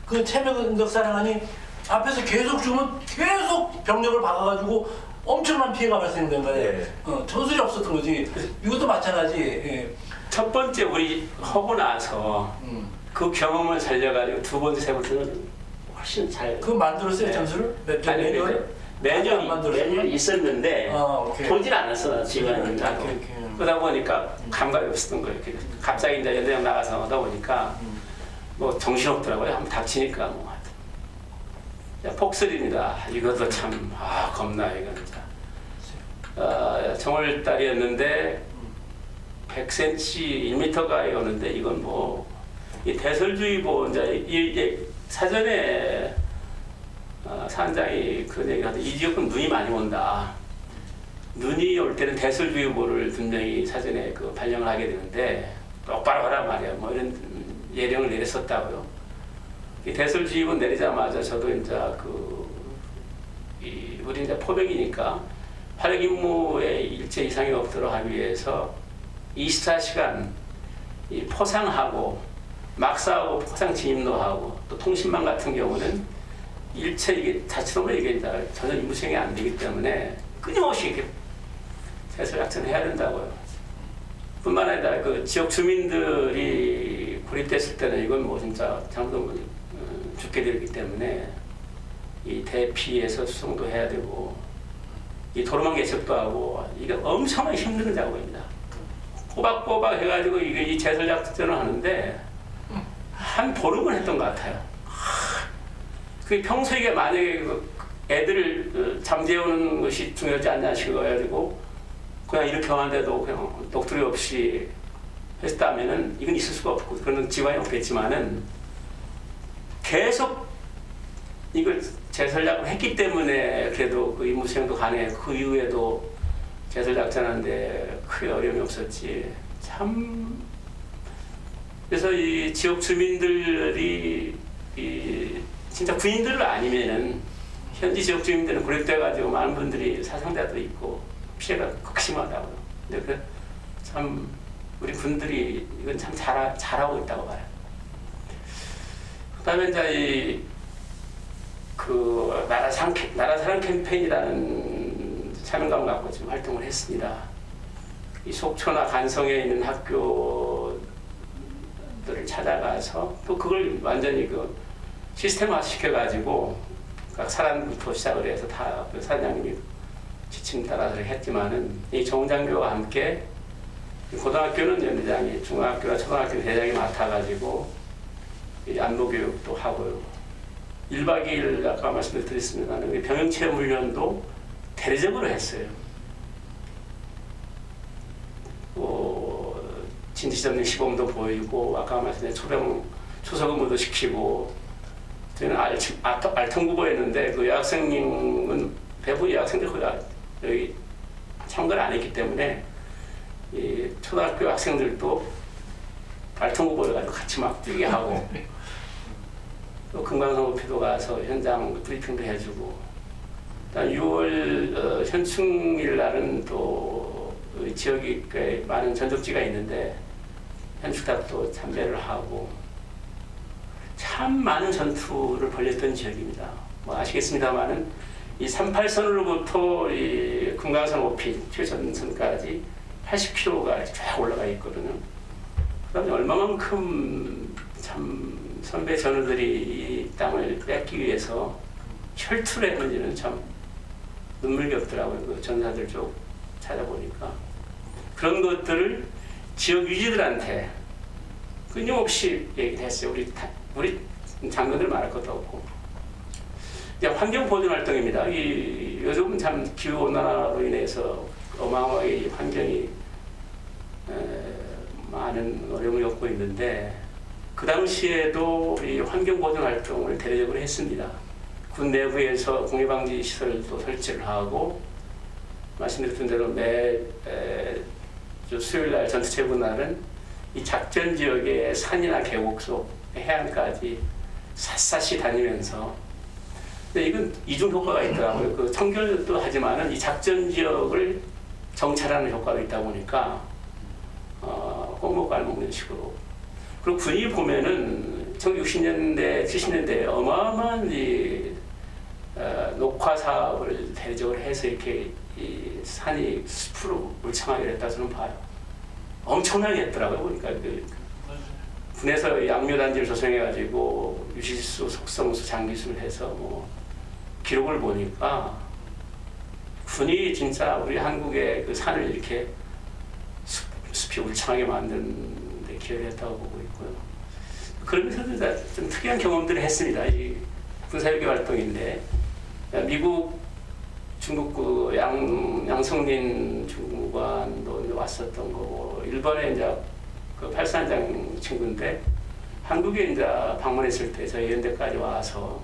그 최명덕 사령관이 앞에서 계속 죽으면 계속 병력을 박아가지고 엄청난 피해가 발생된 거예요. 네. 전술이 없었던 거지. 이것도 마찬가지. 예. 첫 번째 우리 하고 나서 그 경험을 살려가지고 두 번째 세 번째는 훨씬 잘. 그거 만들었어요, 네. 전술을? 아니, 매뉴얼? 매뉴얼이 안 만들었어요? 매뉴얼이 있었는데 오케이. 보질 않았어 지금. 오케이. 그러다 보니까 감각이 없었던 거예요. 이렇게 갑자기 이제 연대장 나가서 하다 보니까 뭐 정신없더라고요. 한번 닥치니까 뭐. 폭설입니다. 이것도 참 겁나 이건 진짜. 정월달이었는데 100cm 1m가 오는데 이건 뭐 이 대설주의보 이제 사전에 사장이 그런 얘기하는데 이 지역은 눈이 많이 온다. 눈이 올 때는 대설주의보를 분명히 사전에 발령을 하게 되는데 똑바로 하란 말이야. 뭐 이런 예령을 내렸었다고요. 이 대설주의보 내리자마자 저도 이제 우리 이제 포병이니까 화력 임무에 일제 이상이 없도록 하기 위해서 24시간 이 포상하고 막사하고 포상 진입로 하고 또 통신망 같은 경우는 일체 이게 자체적으로 이게 이제 전혀 임무 수행이 안 되기 때문에 끊임없이 이렇게 대설 작전을 해야 된다고요. 뿐만 아니라 그 지역 주민들이 고립됐을 때는 이건 뭐 진짜 잘못하면 죽게 되기 때문에 이 대피해서 수송도 해야 되고 이 도로망 개척도 하고 이게 엄청나게 힘든 작업입니다. 꼬박꼬박 해가지고 이 제설 작전을 하는데 한 보름을 했던 것 같아요. 그 평소에 만약에 애들을 잠재우는 것이 중요하지 않냐 싶어가지고 그냥 이렇게 하는데도 그냥 녹두리 없이 했다면은 이건 있을 수가 없고 그런 지관이 없겠지만은 계속 이걸 제설작을 했기 때문에 그래도 그 임무 수행도 가능했고 그 이후에도 제설작전하는데 크게 어려움이 없었지. 참 그래서 이 지역 주민들이 진짜 군인들 아니면은 현지 지역 주민들은 고립돼가지고 많은 분들이 사상자도 있고 피해가 극심하다고요. 근데 참 우리 군들이 이건 참 잘하고 있다고 봐요. 그다음에 이제 나라 사랑 캠페인이라는 사명감을 갖고 지금 활동을 했습니다. 이 속초나 간성에 있는 학교들을 찾아가서 또 그걸 완전히 시스템화 시켜가지고 각 사람부터 시작을 해서 다 사장님이 지침 따라서 했지만은 이 정장교와 함께 고등학교는 연대장이, 중학교와 초등학교 대장이 맡아가지고 안보교육도 하고요. 1박 2일 아까 말씀드렸습니다만 병영체험 훈련도 대대적으로 했어요. 진취점령 시범도 보이고 아까 말씀드린 초소 근무도 시키고 저희는 알통구보였는데 그 여학생님은 대부분 여학생들 여기 참가를 안 했기 때문에 이 초등학교 학생들도 알통구보를 가지고 같이 막 뛰게 하고 또 금강산 오피도 가서 현장 브리핑도 해주고 6월 현충일 날은 또 지역에 많은 전적지가 있는데 현축탑도 참배를 하고 참 많은 전투를 벌였던 지역입니다. 뭐 아시겠습니다만은 이 38선으로부터 이 금강산 오피 최전선까지 80km가 쫙 올라가 있거든요. 그다음에 얼마만큼 참 선배 전우들이 이 땅을 뺏기 위해서 혈투를 했는지는 참 눈물겹더라고요. 그 전사들 쪽 찾아보니까 그런 것들을 지역 유지들한테 끊임없이 얘기를 했어요. 우리 장관들 말할 것도 없고. 이제 환경 보존 활동입니다. 이 요즘은 참 기후 온난화로 인해서 어마어마하게 환경이 많은 어려움을 겪고 있는데 그 당시에도 이 환경 보존 활동을 대대적으로 했습니다. 군 내부에서 공해 방지 시설도 설치를 하고 말씀드렸던 대로 매 수요일 날 전투체부 날은 이 작전 지역의 산이나 계곡 속 해안까지 샅샅이 다니면서 근데 이건 이중 효과가 있더라고요. 그 청결도 하지만은 이 작전 지역을 정찰하는 효과가 있다 보니까 꽁먹고 알먹는 식으로. 그리고 군이 보면은 1960년대, 70년대 어마어마한 이 녹화 사업을 대대적으로 해서 이렇게 이 산이 숲으로 울창하게 됐다 저는 봐요. 엄청나게 했더라고요. 보니까 그 군에서 양묘단지를 조성해가지고 유실수, 속성수, 장기수를 해서 뭐 기록을 보니까 군이 진짜 우리 한국의 그 산을 이렇게 숲이 울창하게 만드는 데 기여를 했다고 보고 있고요. 그러면서도 좀 특이한 경험들을 했습니다. 이 군사협의 활동인데 미국, 중국 그 양성린 중무관도 왔었던 거고 일본에 이제 그 팔산장 친구인데 한국에 이제 방문했을 때 저희 연대까지 와서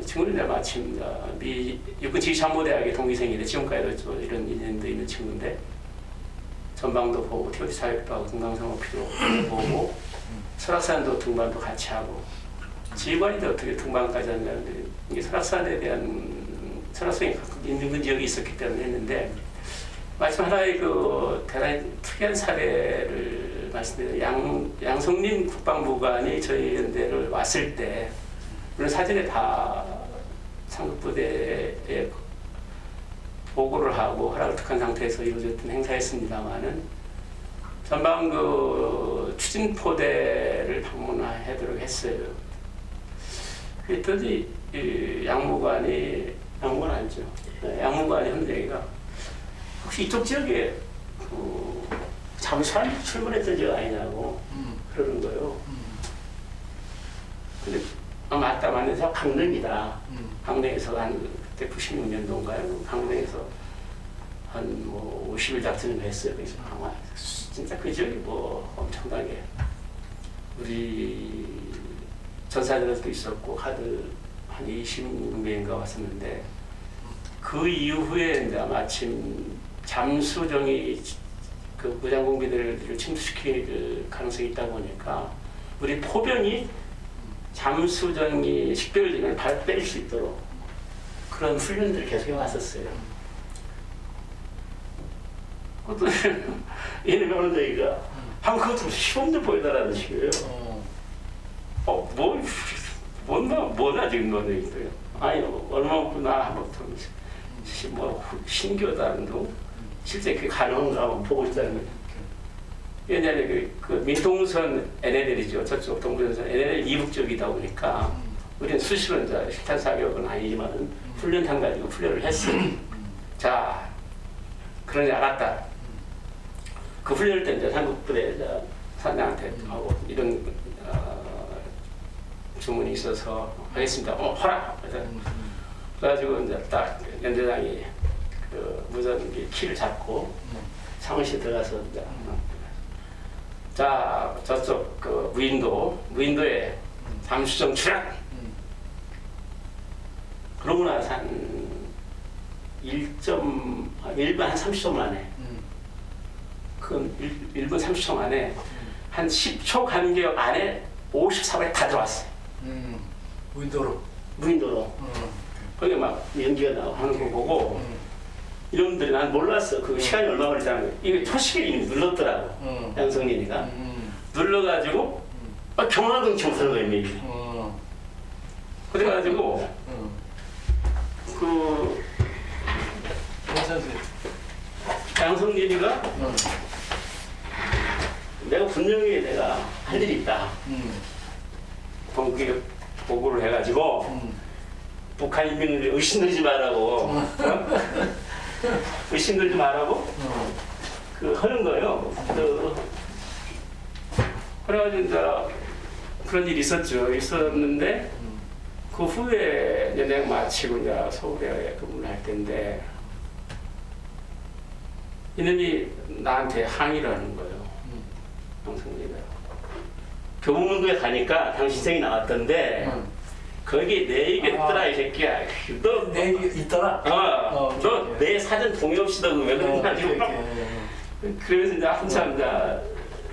친구는 이제 마침 미 육군 지휘참모대학의 동기생인데 지금까지도 이런 인연도 있는 친구인데 전방도 보고 TOT 사역도 하고 금강산호피도 보고 설악산도 등반도 같이 하고 지휘관인데 어떻게 등반까지 하냐는데 이게 설악산에 대한 설악산이 인근 지역이 있었기 때문에 했는데 마침 하나의 그 대단히 특이한 사례를 말씀드려요. 양성린 국방부관이 저희 연대를 왔을 때 물론 사전에 다 상급부대에 보고를 하고 허락을 득한 상태에서 이루어졌던 행사였습니다만은 전방 그 추진포대를 방문하도록 했어요. 그랬더니 양무관 알죠? 양무관이 헌재가 혹시 이쪽 지역에 그 잠수함 출근했던 지역 아니냐고 그러는 거예요. 근데 맞다 맞는데 강릉이다. 강릉에서 한 그때 96년도인가요? 강릉에서 한 뭐 50일 작전을 했어요. 그래서 아마 진짜 그 지역이 뭐 엄청나게 우리 전사들도 있었고 하드 한 20명인가 왔었는데 그 이후에 이제 마침 잠수정이 그 무장공비들을 침투시킬 가능성이 있다 보니까 우리 포병이 잠수정이 식별을 되면 바로 때릴 수 있도록 그런 훈련들을 계속 해왔었어요. 어떤 얘네 오는 저희가 한 그것도 시범들 보여달라는 식이에요. 뭐나 지금 너네 있어요. 아니 얼마만큼 나 한번 뭐 신기하다는 둥 실제 그게 가능한가 한번 보고 있다는 거예요. 왜냐하면 그 민통선 NLL이죠. 저쪽 동부전선 NLL 이북 쪽이다 보니까 우리는 수시로 이제 실탄 사격은 아니지만 훈련탄 가지고 훈련을 했어요. 자, 그러니 알았다. 그 훈련을 때 이제 한국부대 사장한테 하고 이런 주문이 있어서 하겠습니다. 허락. 그래가지고 이제 딱 연대장이 그 무전기 키를 잡고 사무실 들어가서 이제 자 저쪽 그 무인도에 잠수정 출항. 그러고 나서 한 1분 한 30초 만에 그 1분 30초 만에 한 10초 간격 안에 54발이 다 들어왔어요. 무인도로. 거기 막 연기가 나고 하는 거 보고 이놈들이 난 몰랐어. 그 시간이 얼마 걸리다는 거. 이게 초식에 이미 눌렀더라고. 양성린이가 눌러가지고 경화근처 서는 거예요. 이미. 그래가지고 그 양성린이가 내가 분명히 내가 할 일이 있다. 그게 보고를 해가지고 북한 인민들이 의심들지 말라고 의심들지 말라고 그 하는 거예요. 그래가지고 이제 그런 일이 있었는데 그 후에 연행 마치고 이제 서울에 근무를 할 때인데 이놈이 나한테 항의를 하는 거예요. 영성이가 교보문고에 가니까 당시 생이 나왔던데 거기 내 얘기 있더라 이 새끼야. 너 내 얘기 있더라. 너 내 사전 동의 없이 너 왜 그러냐 지금. 그래서 이제 한참 이제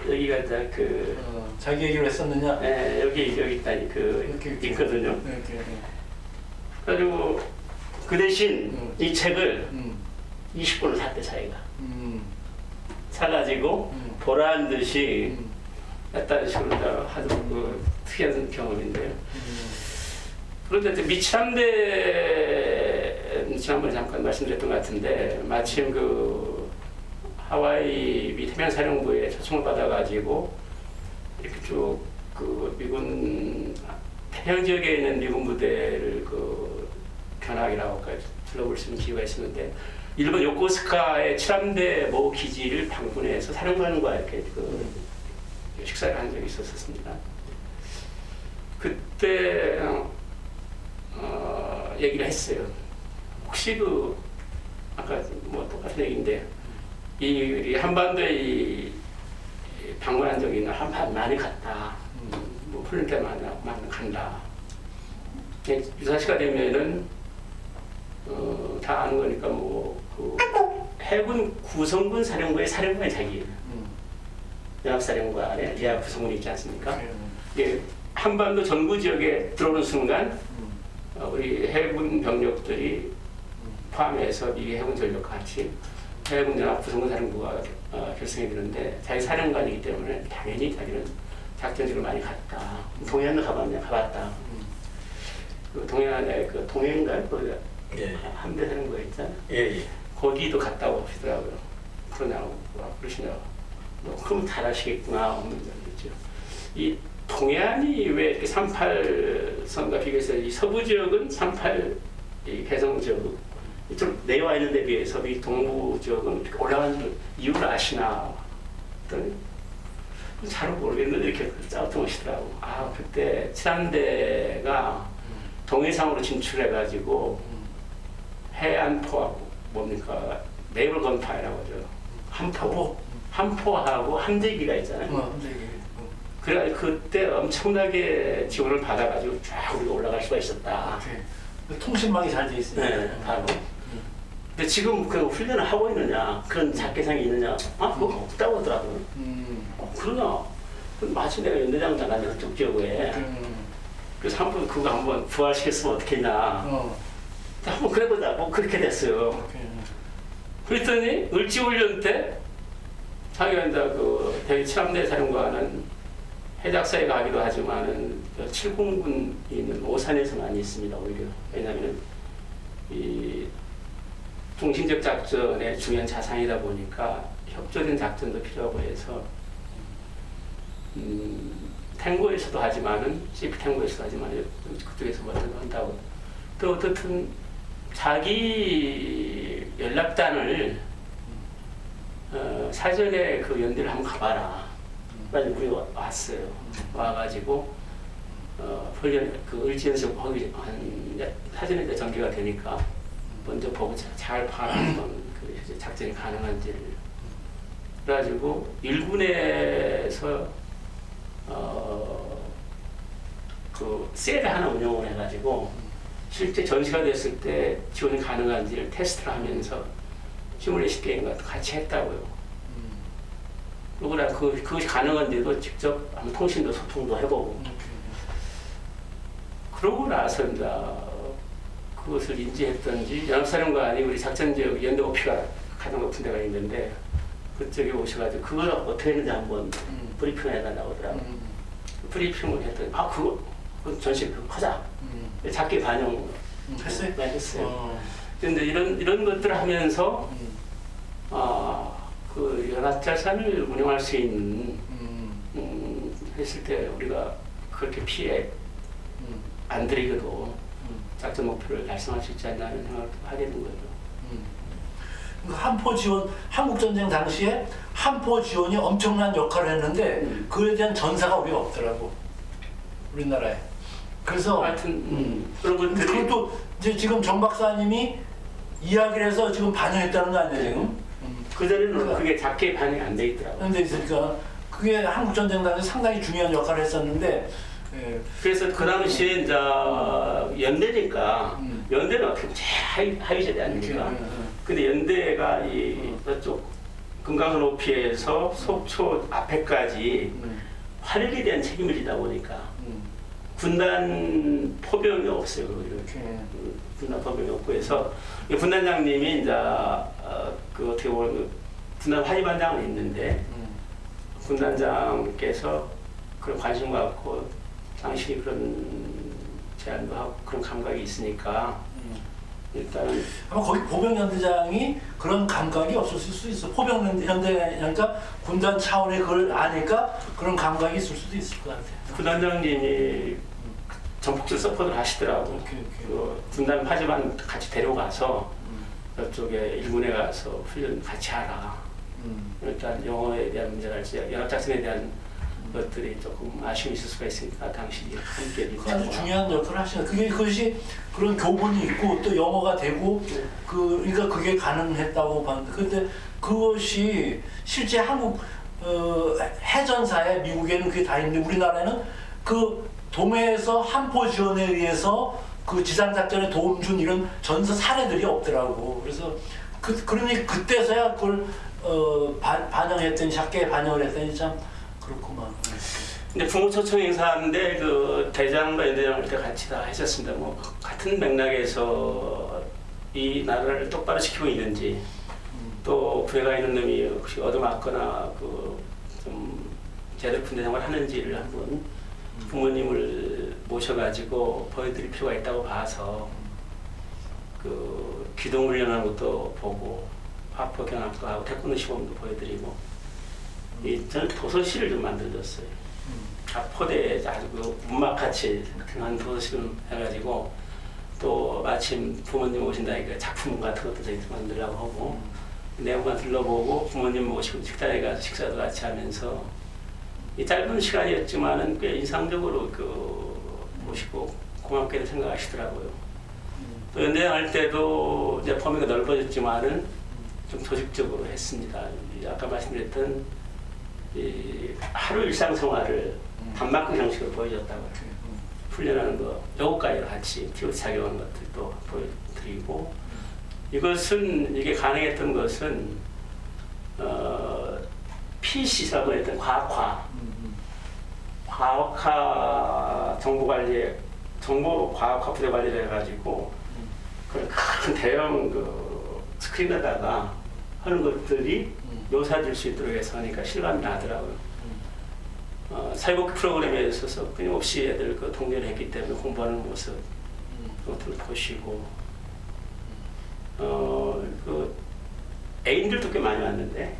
여기가 이제 자기 얘기를 했었느냐? 네, 여기 있다니 이렇게. 있거든요. 이렇게. 그리고 그 대신 이 책을 20권을 샀대 자기가. 사가지고 보란 듯이 했다는 식으로 아주 특이한 경험인데요. 그런데 이제 미참대 지난번에 잠깐 말씀드렸던 것 같은데 마침 하와이 미 태평양사령부에 초청을 받아가지고 이렇게 쭉 미군 태평양 지역에 있는 미군 부대를 견학이라고 할까 둘러볼 수 있는 기회가 있었는데 일본 요코스카의 7함대 모 기지를 방문해서 사령관과 이렇게 식사를 한 적이 있었습니다. 그때 얘기를 했어요. 혹시 아까 뭐 똑같은 얘기인데 이 한반도에 방문한 적이 있나 한반 많이 갔다. 뭐 훈련 때 많이 간다. 유사시가 되면은 다 아는 거니까 해군 구성군 사령부의 사령관이 자기예요. 연합사령관에 예하 구성군이 있지 않습니까? 예, 한반도 전구 지역에 들어오는 순간 우리 해군 병력들이 포함해서 미 해군 전력과 같이 해군 연합 구성군 사령부가 결성이 되는데 자기 사령관이기 때문에 당연히 자기는 작전지를 많이 갔다. 동해안도 가봤냐? 가봤다. 동해안에 동해인가요? 예. 함대 사령부가 있잖아요. 예. 거기도 갔다고 하시더라고요. 그러냐고 그러시냐고. 그럼 잘하시겠구나. 그랬죠. 이 동해안이 왜 이렇게 38선과 비교해서 이 서부 지역은 38 개성 지역 이쪽 내려와 있는 데 비해서 이 동부 지역은 이렇게 올라가는 이유를 아시나? 그랬더니 잘 모르겠는데 이렇게 짜증하시더라고. 그때 7함대가 동해상으로 진출해가지고 해안포하고 뭡니까 네이블 건파이라고 하죠. 함포하고 함대기가 있잖아요. 그래 그때 엄청나게 지원을 받아가지고 쫙 우리가 올라갈 수가 있었다. 통신망이 잘 돼 있으니까. 네, 바로. 근데 지금 그 훈련을 하고 있느냐 그런 작계상이 있느냐? 그거 없다고 하더라고요. 그러나 마치 내가 연대장 나갔냐 그쪽 지역에. 그래서 그거 한번 부활시켰으면 어떻겠냐. 한번 그래보자. 뭐 그렇게 됐어요. 그랬더니 을지훈련 때 자기가 이제 대기 7함대 사령관은 해작사에 가기도 하지만은 7공군이 있는 오산에서 많이 있습니다. 오히려 왜냐하면 이 중심적 작전의 중요한 자산이다 보니까 협조된 작전도 필요하고 해서 탱고에서도 하지만은 CP 탱고에서도 하지만 그쪽에서 먼저 한다고 또 어떻든 자기 연락단을 사전에 연대를 한번 가봐라. 그래서 우리가 왔어요. 와가지고 훈련 을지연서 거기 사전에 이제 전개가 되니까 먼저 보고 잘 파악하면 작전이 가능한지를 그래가지고 일군에서 셀을 하나 운영을 해가지고 실제 전시가 됐을 때 지원이 가능한지를 테스트를 하면서 시뮬레이션 게임 같은 거 같이 했다고요. 그러나 그것이 가능한데도 직접 통신도 소통도 해보고 그러고 나서 이제 그것을 인지했던지 연합사령관이 우리 작전지역 연대오피가 가장 높은 데가 있는데 그쪽에 오셔가지고 그걸 어떻게 했는지 한번 브리핑을 해달라고 하더라고요. 브리핑을 했더니 그거 전시 하자. 작게 반영 했어요? 네, 했어요. 그런데 이런 것들을 하면서 연합자산을 운영할 수 있는 했을 때 우리가 그렇게 피해 안 들이고도 작전 목표를 달성할 수 있지 않나 하는 생각을 하게 된 거죠. 한포 지원, 한국전쟁 당시에 한포 지원이 엄청난 역할을 했는데 그에 대한 전사가 우리가 없더라고. 우리나라에. 그래서 하여튼 그런 것들이 그것도 이제 지금 정 박사님이 이야기를 해서 지금 반영했다는 거 아니에요 지금? 그전에는 그게 작게 반영이 안 돼 있더라고요. 그런데 있으니까 그게 한국 전쟁 당시 상당히 중요한 역할을 했었는데. 예. 그래서 그 당시에 이제 연대니까 연대는 어떻게 보면 제일 하위 세대 아닙니까? 근데 연대가 이 저쪽 금강산 높이에서 속초 앞에까지 화력에 대한 책임을 지다 보니까 군단 포병이 없어요. 이렇게 군단 포병이 없고 해서 군단장님이 이제 그 어떻게 보면 군단 화의반장은 있는데 군단장께서 그런 관심 갖고 당신이 그런 제안도 하고 그런 감각이 있으니까 일단은 아마 거기 포병연대장이 그런 감각이 없었을 수 있어. 포병연대니까 군단 차원의 그걸 아니까 그런 감각이 있을 수도 있을 것 같아요. 군단장님이 전폭질 서포트를 하시더라고. 그 군단 파지만 같이 데려가서 저쪽에 일본에 가서 훈련 같이 하라. 일단 영어에 대한 문제랄지 연합작전에 대한 것들이 조금 아쉬움이 있을 수가 있으니까 당시 함께 아주 중요한 역할을 하시는 그것이 그런 교본이 있고 또 영어가 되고 그러니까 그게 가능했다고 봤는데 근데 그것이 실제 한국 해전사에 미국에는 그게 다 있는데 우리나라에는 그 동해에서 반포 지원에 의해서 그 지상작전에 도움 준 이런 전서 사례들이 없더라고. 그래서 그러니 그때서야 그걸 반영했더니 작게 반영을 했더니 참 그렇구만. 근데 부모 초청 행사인데 그 대장과 연대장을 때 같이 다 하셨습니다. 뭐 같은 맥락에서 이 나라를 똑바로 지키고 있는지 또 군에 가 있는 놈이 혹시 얻어맞거나 그 좀 제대로 군대 생활을 하는지를 한번 부모님을 모셔가지고 보여드릴 필요가 있다고 봐서 그 기동 훈련하는 것도 보고 화포 경합도 하고 태권도 시범도 보여드리고 저는 도서실을 좀 만들었어요. 포대에 아주 그 문막같이 한 도서실 해가지고 또 마침 부모님 오신다니까 작품 같은 것도 저희 만들려고 하고 내용만 둘러보고 부모님 모시고 식당에 가서 식사도 같이 하면서 이 짧은 시간이었지만은 꽤 인상적으로 그 모시고 고맙게도 생각하시더라고요. 또 연대할 때도 이제 범위가 넓어졌지만은 좀 조직적으로 했습니다. 아까 말씀드렸던 이 하루 일상생활을 단막극 형식으로 보여줬다고요. 훈련하는 거, 요거까지 같이 TOT 작용하는 것들도 보여드리고 이것은 이게 가능했던 것은 PC라고 했던 과학화 정보관리, 정보과학화 부대 관리를 해가지고 그런 큰 대형 그 스크린에다가 하는 것들이 묘사될 수 있도록 해서 하니까 실감이 나더라고요. 사회복지 프로그램에 있어서 끊임없이 애들 그 독려를 했기 때문에 공부하는 모습 그것들을 보시고 그 애인들도 꽤 많이 왔는데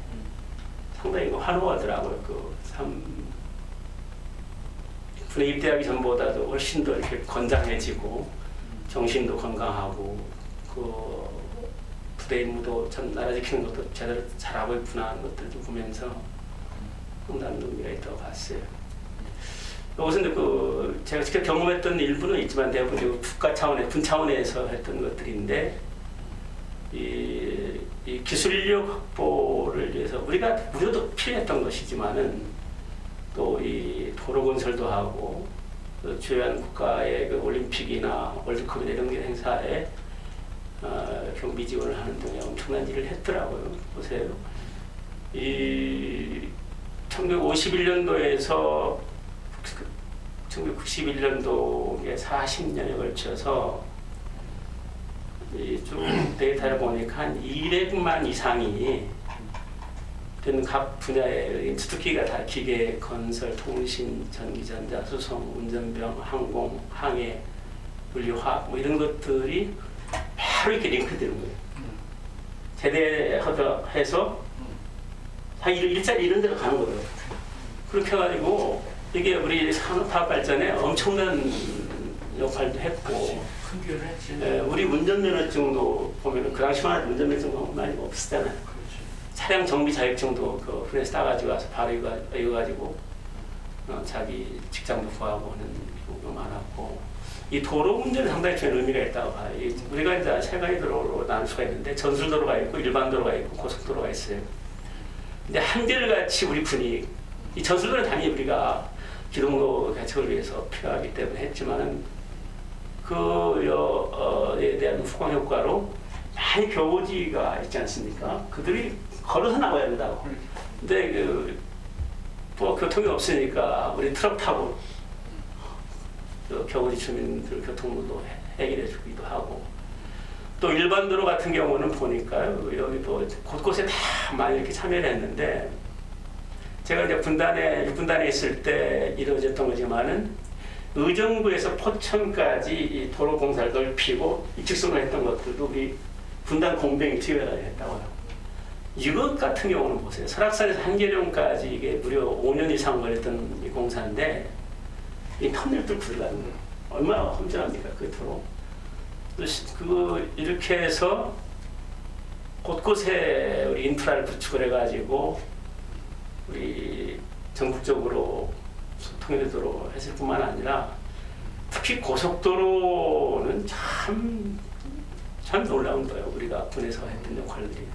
상당히 그 환호하더라고요. 군에 입대하기 전보다도 훨씬 더 이렇게 건장해지고 정신도 건강하고 그 부대 임무도 참 나라 지키는 것도 제대로 잘하고 있구나 하는 것들 좀 보면서 상당한 의미가 있다고 봤어요. 이것은 그 제가 직접 경험했던 일부는 있지만 대부분 국가 차원의 군 차원에서 했던 것들인데 이 기술 인력 확보를 위해서 우리도 필요했던 것이지만은 또 이 도로 건설도 하고 또 주요한 국가의 그 올림픽이나 월드컵이나 이런 행사에 경비 지원을 하는 등의 엄청난 일을 했더라고요. 보세요. 이 1951년도에서 1991년도에 40년에 걸쳐서 쭉 데이터를 보니까 한 200만 이상이 되는 각 분야의 주특기가 다 기계, 건설, 통신, 전기전자, 수송, 운전병, 항공, 항해, 물리화학 뭐 이런 것들이 바로 이렇게 링크되는 거예요. 제대해서 일자리 이런 데로 가는 거예요. 그렇게 해가지고 이게 우리 산업화학 발전에 엄청난 역할도 했고 우리 운전면허증도 보면 그 당시만 해도 운전면허증도 많이 없었잖아요. 차량 정비 자격증도 그 군에서 따가지고 와서 바로 이거 가지고 자기 직장도 구하고 하는 경우가 많았고 이 도로 문제는 상당히 중요한 의미가 있다고 봐요. 우리가 이제 세 가지 도로로 나눌 수가 있는데 전술도로가 있고 일반 도로가 있고 고속도로가 있어요. 근데 한결같이 우리 군이 이 전술도로는 당연히 우리가 기동로 개척을 위해서 필요하기 때문에 했지만은 그에 대한 후광 효과로 많이 교보지가 있지 않습니까? 그들이 걸어서 나가야 된다고. 근데 뭐 교통이 없으니까 우리 트럭 타고 교보지 주민들 교통도 해결해 주기도 하고, 또 일반 도로 같은 경우는 보니까요, 여기 뭐 곳곳에 다 많이 이렇게 참여를 했는데, 제가 이제 육군단에 있을 때 이루어졌던 거지만은 의정부에서 포천까지 이 도로 공사를 넓히고 이측선으로 했던 것들도 우리 군단 공병이 투입해서 했다고요. 이것 같은 경우는 보세요. 설악산에서 한계령까지 이게 무려 5년 이상 걸렸던 이 공사인데, 이 터널 뚫고 들어가는 거예요. 얼마나 험전합니까, 그 도로. 이렇게 해서 곳곳에 우리 인프라를 구축을 해가지고 우리 전국적으로 통일되도록 했을 뿐만 아니라, 특히 고속도로는 참 놀라운 거예요. 우리가 군에서 했던 역할들이.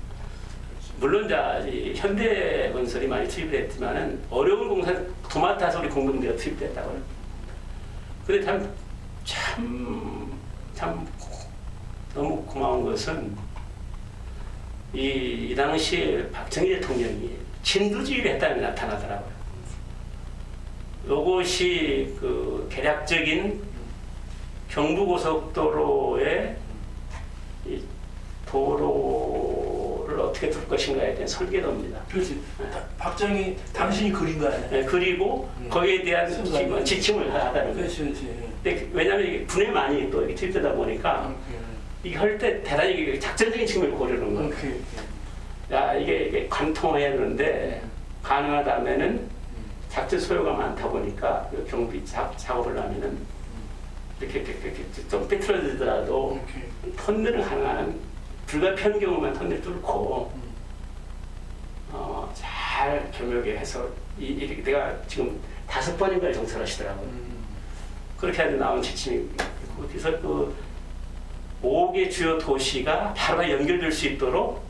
물론 이제 현대건설이 많이 투입을 했지만은 어려운 공사 도맡아서 우리 공동대가 투입됐다고요. 근데 참 너무 고마운 것은 이 당시 박정희 대통령이 진두지휘를 했다는 게 나타나더라고요. 이것이 그 개략적인 경부고속도로의 이 도로를 어떻게 둘 것인가에 대한 설계도입니다. 그렇지. 박정희 당신이 그린 거 아니야? 네, 그리고 거기에 대한 지침을 하다는 거예요. 그렇지. 근데 왜냐하면 이게 분에 많이 또 투입되다 보니까 이게 할 때 대단히 작전적인 측면을 고려하는 거예요. 야, 이게 관통해야 되는데 가능하다면은 작전 소요가 많다 보니까 경비 작업을 하면은 이렇게 좀 삐뚤어지더라도 터널을 가능한 불가피한 경우만 터널 뚫고 잘 겸하게 해서 이렇게 내가 지금 5번인가를 정설하시더라고요. 그렇게 해서 나온 지침이 있고, 그래서 그 5개 주요 도시가 바로 연결될 수 있도록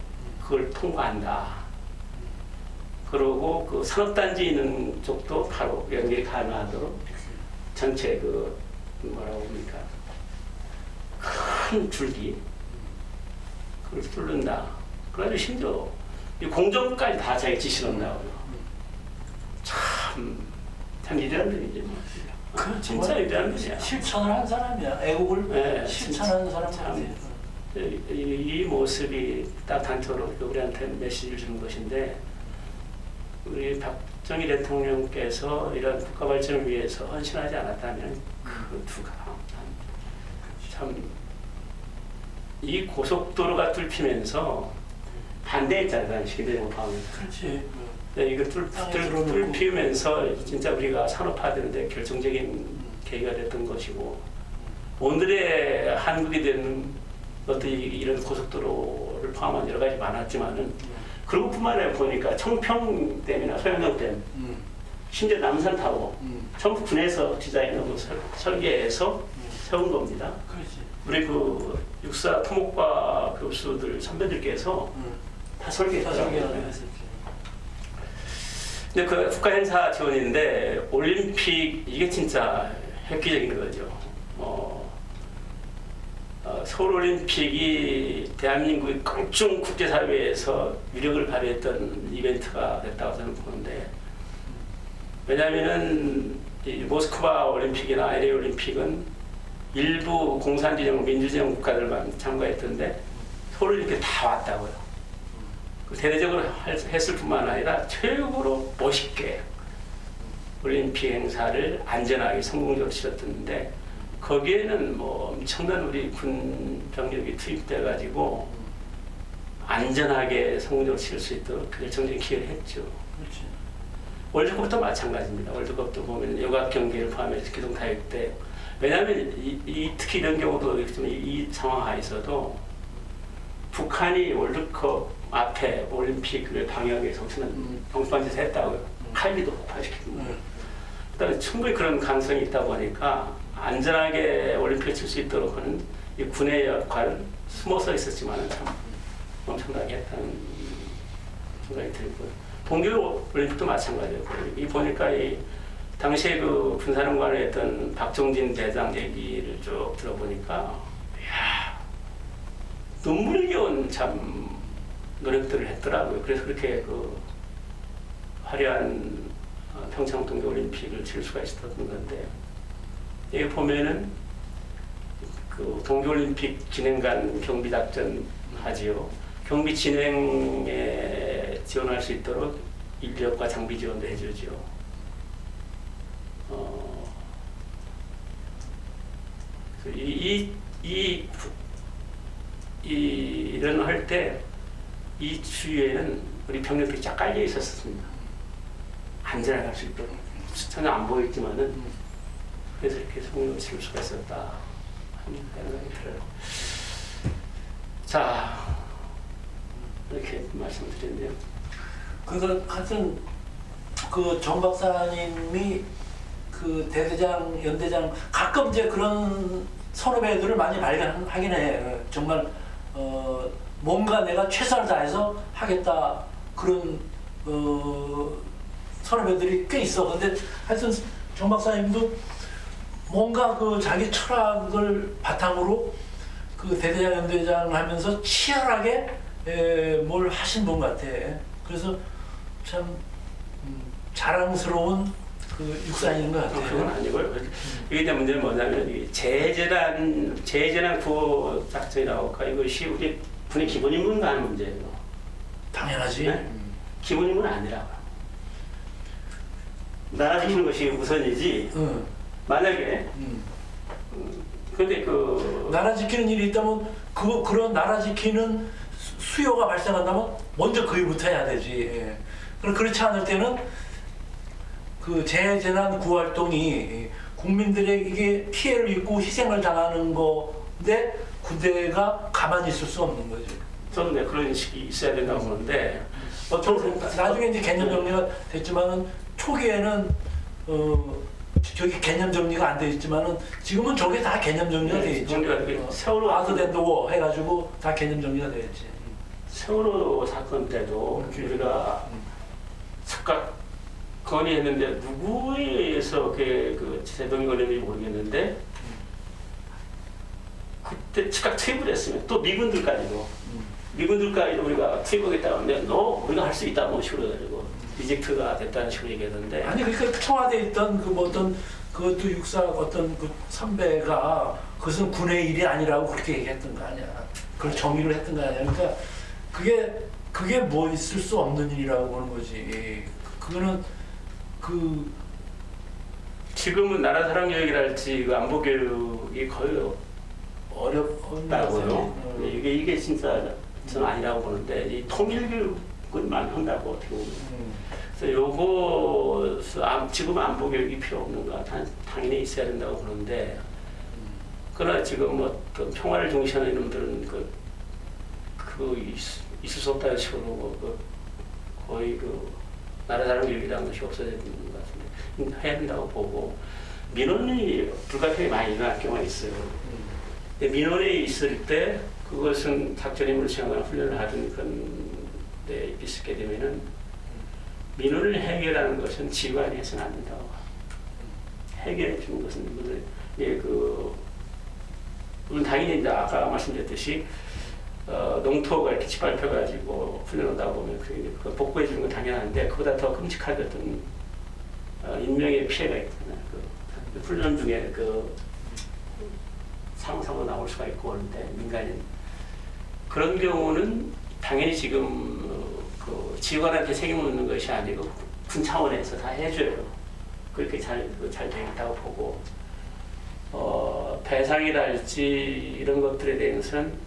그걸 통과한다. 그리고 그 산업단지 있는 쪽도 바로 연결이 가능하도록 전체 그 뭐라고 합니까? 큰 줄기 그걸 뚫는다. 그래가지고 심지어 이 공정까지 다 자기 지시를 한다고요. 참 이대한 분이지 뭐. 진짜 이대한 분이야. 실천을 한 사람이야. 애국을 네, 실천하는 사람 참, 같아요. 이 모습이 딱 단적으로 우리한테 메시지를 주는 것인데, 우리 박정희 대통령께서 이런 국가 발전을 위해서 헌신하지 않았다면 그 두가 참 이 고속도로가 뚫히면서 반대했잖아요. 당시 김대중 포함해서. 그렇지. 이거 뚫히면서 진짜 우리가 산업화되는데 결정적인 계기가 됐던 것이고, 오늘의 한국이 되는 어떤 이런 고속도로를 포함한 여러 가지 많았지만은, 그런 뿐만 아니라 보니까 청평댐이나 소양강댐, 심지어 남산타워, 전부 군에서 디자인하고 설계해서 세운 겁니다. 그렇지. 우리 그 육사 토목과 교수들 선배들께서 다 설계했어요. 근데 그 국가 행사 지원인데 올림픽 이게 진짜 획기적인 거죠. 서울 올림픽이 대한민국의 깡충 국제사회에서 위력을 발휘했던 이벤트가 됐다고 저는 보는데, 왜냐하면은 이 모스크바 올림픽이나 LA 올림픽은 일부 공산진영, 민주진영 국가들만 참가했던데 서울 올림픽 다 왔다고요. 대대적으로 했을 뿐만 아니라 최고로 멋있게 올림픽 행사를 안전하게 성공적으로 치렀던데, 거기에는 뭐 엄청난 우리 군 병력이 투입돼 가지고 안전하게 성공적으로 치를 수 있도록 결정적인 기여를 했죠. 그렇지. 월드컵도 마찬가지입니다. 월드컵도 보면 여각 경기를 포함해서 기동 타격대. 왜냐하면 특히 이런 경우도 이 상황 하에서도 북한이 월드컵 앞에 올림픽을 방해하기 위해서 엄청난 동반짓을 했다고요. 칼비도 폭발시키고. 그다음에 충분히 그런 가능성이 있다 보니까 안전하게 올림픽을 칠 수 있도록 하는 이 군의 역할 숨어서 있었지만 참 엄청나게 했다는 생각이 들고요. 동계올림픽도 마찬가지였고요. 이 보니까 이 당시에 그 군사령관을 했던 박종진 대장 얘기를 쭉 들어보니까 이야, 눈물이 겨운 참 노력들을 했더라고요. 그래서 그렇게 그 화려한 평창 동계올림픽을 칠 수가 있었던 건데, 여기 보면은 그 동계올림픽 진행관 경비작전 하지요. 경비 진행에 지원할 수 있도록 인력과 장비 지원도 해주죠. 이런 할 때 이 주위에는 우리 병력들이 쫙 깔려 있었습니다. 안전하게 할 수 있도록. 전혀 안 보였지만은 그래서 이렇게 성공을 칠 수가 있었다 하는 생각이 들어요. 자, 이렇게 말씀드렸네요. 그래서 하여튼 그 정 박사님이 그 대대장, 연대장 가끔 이제 그런 선후배들을 많이 발견하긴 해. 정말 뭔가 내가 최선을 다해서 하겠다 그런 선후배들이 꽤 있어. 근데 하여튼 정 박사님도 뭔가 그 자기 철학을 바탕으로 그 대대장, 연대장 하면서 치열하게 뭘 하신 분 같아. 그래서 참 자랑스러운 그 육사인 것 같아요. 그건 아니고요. 이게 이제 문제는 뭐냐면 이 재재난 구호 작전이라고 할까, 이것이 우리 군의 기본 임무인가 하는 문제예요. 당연하지. 네? 기본 임무는 아니라고요. 나라 지키는 것이 우선이지. 만약에 근데 그 나라 지키는 일이 있다면 그런 나라 지키는 수요가 발생한다면 먼저 그 일부터 해야 되지. 예. 그렇지 않을 때는 그 재재난 구호 활동이 국민들에게 피해를 입고 희생을 당하는 건데 군대가 가만히 있을 수 없는 거죠. 저는 그런 인식이 있어야 된다고 보는데 나중에 이제 개념 정리가 됐지만은 초기에는 저기 개념 정리가 안 돼 있지만은 지금은 저게 다 개념 정리가 돼 있죠. 세월호 아드덴도워 해가지고 다 개념 정리가 돼 있지. 세월호 사건 때도 우리가 즉각 건의했는데 누구에 의해서 그 제동이 걸렸는지 모르겠는데 그때 즉각 투입을 했으면 또 미군들까지도 우리가 투입하겠다고 하는데 우리가 할 수 있다 뭐 식으로 해가지고 리젝트가 됐다는 식으로 얘기하던데. 아니 그러니까 청와대에 있던 그 뭐 어떤 그것도 육사 어떤 그 선배가 그것은 군의 일이 아니라고 그렇게 얘기했던 거 아니야. 그걸 정의를 했던 거 아니야. 그러니까 그게 뭐 있을 수 없는 일이라고 보는 거지. 그거는 그 지금은 나라 사랑 교육이랄지 그 안보 교육이 거의 어렵다고요. 이게 진짜 저는 아니라고 보는데 이 통일 교육은만 한다고 어떻게 보면. 그래서 요거 지금 안보 교육이 필요 없는가 당연히 있어야 된다고 보는데, 그러나 지금 뭐 평화를 중시하는 이놈들은 있을 수 없다는 식으로 거의 나라 사랑 교육이라는 것이 없어야 되는 것 같은데 해야 된다고 보고, 민원이 불가피하게 많이 일어날 경우가 있어요. 근데 민원이 있을 때 그것은 작전임무를 수행하거나 훈련을 하든 그런 데 있게 되면은 민원을 해결하는 것은 지휘관이 해서는 안 된다고. 해결해 주는 것은 물론 당연히 이제 아까 말씀드렸듯이 농토가 이렇게 짓밟혀가지고 훈련하다 보면 그 복구해 주는 건 당연한데, 그보다 더 끔찍한 어떤 인명의 피해가 있잖아요. 그 훈련 중에 사고 나올 수가 있고 그런데 민간인 그런 경우는 당연히 지금 지휘관한테 책임을 묻는 것이 아니고 군 차원에서 다 해줘요. 그렇게 잘 되겠다고 보고, 배상이랄지 이런 것들에 대해서는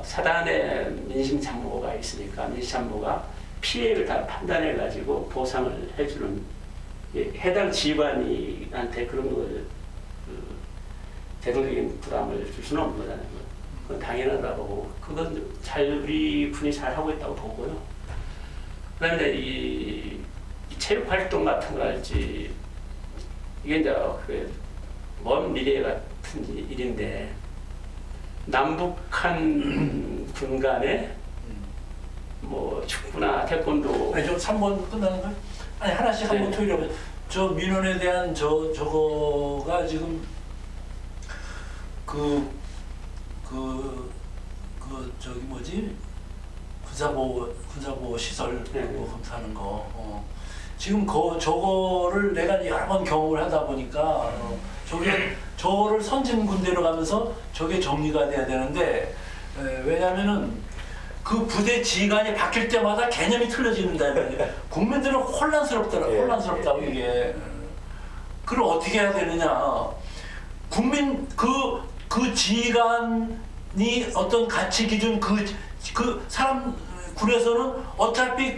사단의 민심참모가 있으니까 민심참모가 피해를 다 판단해 가지고 보상을 해주는, 해당 지휘관한테 그런 걸 대동적인 부담을 줄 수는 없는 거잖아요. 그건 당연하다고 보고, 그건 우리 군이 잘 하고 있다고 보고요. 그런데 이 체육 활동 같은 거 할지, 이게 이제 먼 미래 같은 일인데 남북한 군 간에 뭐 축구나 태권도 아니, 저 3번 끝나는 거예요? 아니, 하나씩 네. 한번 토의해보죠. 저 민원에 대한 저거가 지금 저기 뭐지? 군사보호 시설 네. 뭐 검사하는 거. 지금 저거를 내가 여러 번 경험을 하다 보니까 저거를 선진 군대로 가면서 저게 정리가 돼야 되는데 왜냐면은 그 부대 지휘관이 바뀔 때마다 개념이 틀려지는다. 국민들은 혼란스럽다고 이게. 그럼 어떻게 해야 되느냐? 국민 그 지휘관이 어떤 가치 기준 그 사람 군에서는 어차피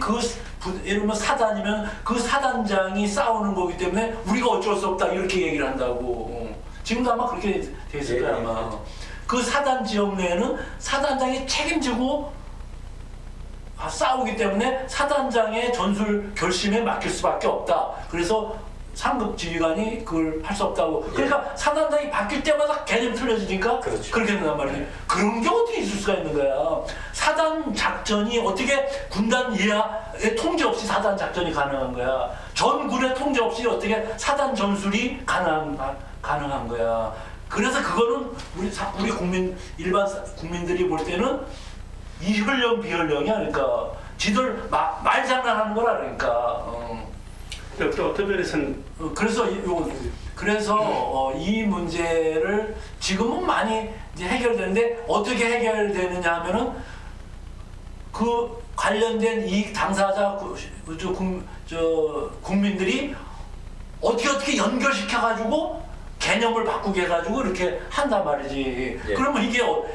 예를 들면 사단이면 그 사단장이 싸우는 거기 때문에 우리가 어쩔 수 없다 이렇게 얘기를 한다고. 지금도 아마 그렇게 돼 있을 거야 아마. 그 사단 지역 내에는 사단장이 책임지고 싸우기 때문에 사단장의 전술 결심에 맡길 수밖에 없다. 그래서 상급 지휘관이 그걸 할 수 없다고. 그러니까 사단장이 바뀔 때마다 개념 틀려지니까 그렇죠. 그렇게 된단 말이지. 그런 게 어떻게 있을 수가 있는 거야. 사단 작전이 어떻게 군단 이하의 통제 없이 사단 작전이 가능한 거야. 전군의 통제 없이 어떻게 사단 전술이 가능한 거야. 그래서 그거는 우리 일반 국민들이 볼 때는 이혈령 비혈령이 아닐까. 지들 말장난하는 거라 그러니까. 또 어떤 면에서는 그래서 이 문제를 지금은 많이 이제 해결되는데 어떻게 해결되느냐 하면은 그 관련된 이익 당사자 국민들이 어떻게 연결시켜 가지고 개념을 바꾸게 해가지고 이렇게 한단 말이지. 예. 그러면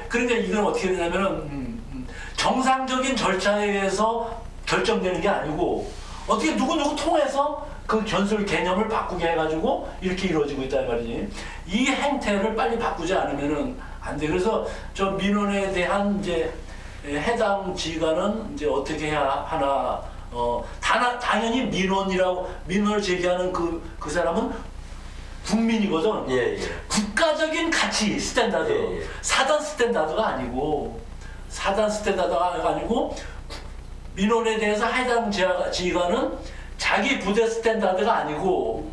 그러니까 이건 어떻게 되냐면은 정상적인 절차에 의해서 결정되는 게 아니고 어떻게 누구 통해서 그 전술 개념을 바꾸게 해가지고 이렇게 이루어지고 있다 이 말이지. 이 행태를 빨리 바꾸지 않으면은 안 돼. 그래서 저 민원에 대한 이제 해당 지휘관은 이제 어떻게 해야 하나. 당연히 민원을 제기하는 그 사람은 국민이거든. 예. 국가적인 가치 스탠다드. 예. 사단 스탠다드가 아니고 민원에 대해서 해당 지휘관은 자기 부대 스탠다드가 아니고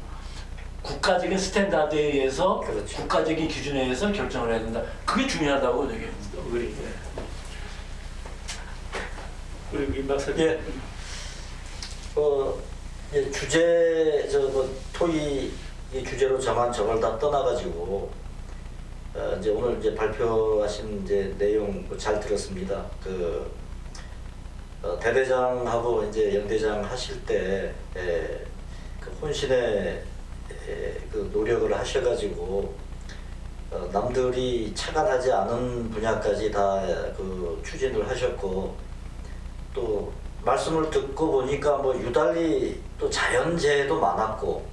국가적인 스탠다드에 의해서 그렇죠. 국가적인 기준에 의해서 결정을 해야 된다. 그게 중요하다고 저게. 우리 임 박사님. 예. 주제 토의 이 주제로 저걸 다 떠나가지고 이제 오늘 이제 발표하신 이제 내용 잘 들었습니다. 대대장하고 이제 연대장 하실 때 그 혼신의 그 노력을 하셔가지고 남들이 착안하지 않은 분야까지 다 그 추진을 하셨고 또 말씀을 듣고 보니까 뭐 유달리 또 자연재해도 많았고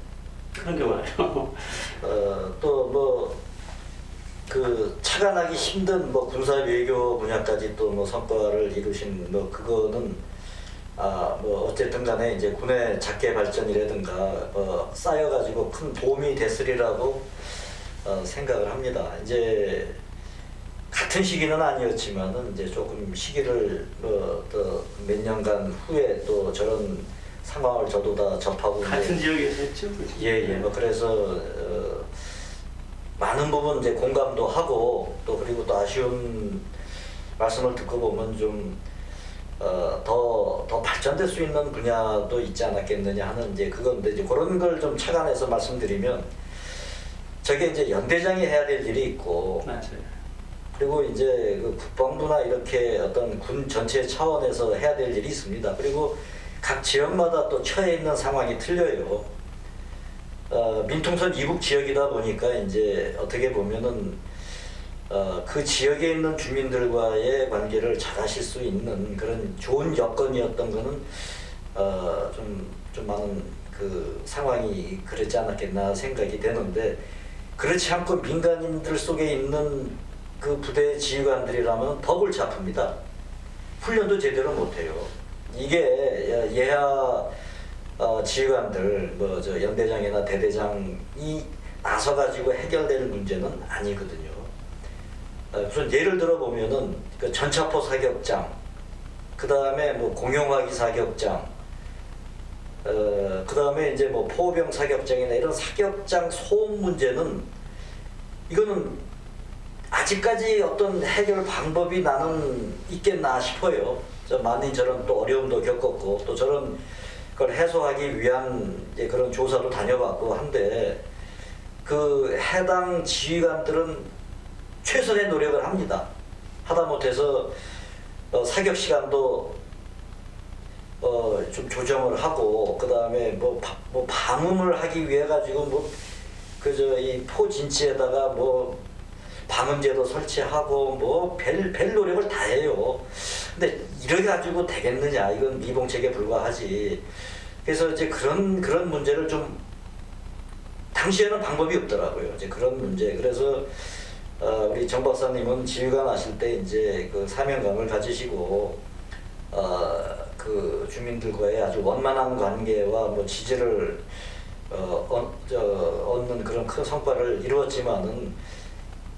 그런 게 많아요. 또 뭐 그 착안하기 힘든 뭐 군사 외교 분야까지 또 뭐 성과를 이루신 뭐 그거는 뭐 어쨌든 간에 이제 군의 작계 발전이라든가 쌓여가지고 큰 도움이 됐으리라고 생각을 합니다. 이제 같은 시기는 아니었지만은 이제 조금 시기를 또 몇 년간 후에 또 저런 상황을 저도 다 접하고 같은 지역에서 했죠. 예. 뭐 그래서 많은 부분 이제 공감도 하고 또 그리고 또 아쉬운 말씀을 듣고 보면 좀 더 발전될 수 있는 분야도 있지 않았겠느냐 하는 이제 그건데 이제 그런 걸 좀 착안해서 말씀드리면 저게 이제 연대장이 해야 될 일이 있고 맞아요. 그리고 이제 그 국방부나 이렇게 어떤 군 전체 차원에서 해야 될 일이 있습니다. 그리고 각 지역마다 또 처해 있는 상황이 틀려요. 민통선 이북 지역이다 보니까 이제 어떻게 보면은 그 지역에 있는 주민들과의 관계를 잘 하실 수 있는 그런 좋은 여건이었던 거는 좀 많은 그 상황이 그렇지 않았겠나 생각이 되는데 그렇지 않고 민간인들 속에 있는 그 부대 지휘관들이라면 더 골치 아픕니다. 훈련도 제대로 못해요. 이게 예하 지휘관들, 뭐 저 연대장이나 대대장이 나서 가지고 해결될 문제는 아니거든요. 우선 예를 들어 보면은 그 전차포 사격장, 그 다음에 뭐 공용화기 사격장, 그 다음에 이제 뭐 포병 사격장이나 이런 사격장 소음 문제는 이거는 아직까지 어떤 해결 방법이 나는 있겠나 싶어요. 많이 저런 또 어려움도 겪었고 또 저런 걸 해소하기 위한 이제 그런 조사도 다녀봤고 한데 그 해당 지휘관들은 최선의 노력을 합니다. 하다못해서 사격 시간도 좀 조정을 하고 그 다음에 뭐 방음을 하기 위해 가지고 뭐 그저 이 포진치에다가 뭐 방음제도 설치하고 뭐 별 노력을 다 해요. 근데 이래 가지고 되겠느냐? 이건 미봉책에 불과하지. 그래서 이제 그런 문제를 좀 당시에는 방법이 없더라고요. 이제 그런 문제. 그래서 우리 정 박사님은 지휘관 하실 때 이제 그 사명감을 가지시고 그 주민들과의 아주 원만한 관계와 뭐 지지를 얻는 그런 큰 성과를 이루었지만은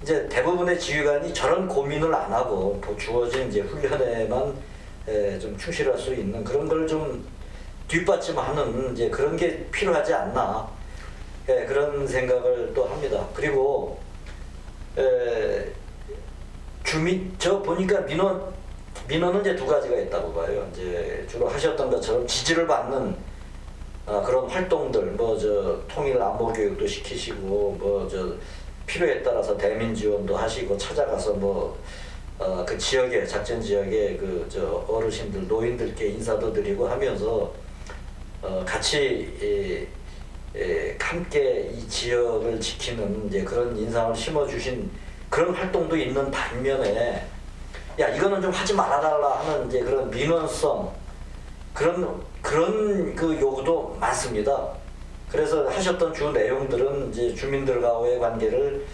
이제 대부분의 지휘관이 저런 고민을 안 하고 주어진 이제 훈련에만 좀 충실할 수 있는 그런 걸 좀 뒷받침하는 이제 그런 게 필요하지 않나 그런 생각을 또 합니다. 그리고 저 보니까 민원은 이제 두 가지가 있다고 봐요. 이제 주로 하셨던 것처럼 지지를 받는 그런 활동들, 뭐 저 통일 안보 교육도 시키시고, 뭐 저 필요에 따라서 대민 지원도 하시고 찾아가서 뭐 그 지역에 작전 지역에 그 저 어르신들 노인들께 인사도 드리고 하면서 같이 함께 이 지역을 지키는 이제 그런 인상을 심어주신 그런 활동도 있는 반면에 야 이거는 좀 하지 말아달라 하는 이제 그런 민원성 그런 그 요구도 많습니다. 그래서 하셨던 주 내용들은 이제 주민들과의 관계를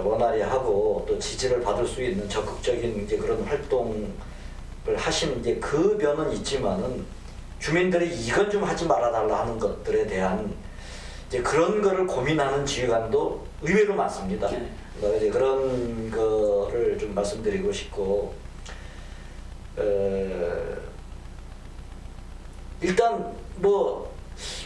원활히 하고 또 지지를 받을 수 있는 적극적인 이제 그런 활동을 하신 이제 그 면은 있지만은 주민들이 이건 좀 하지 말아달라 하는 것들에 대한 이제 그런 거를 고민하는 지휘관도 의외로 많습니다. 이제 그런 거를 좀 말씀드리고 싶고 일단 뭐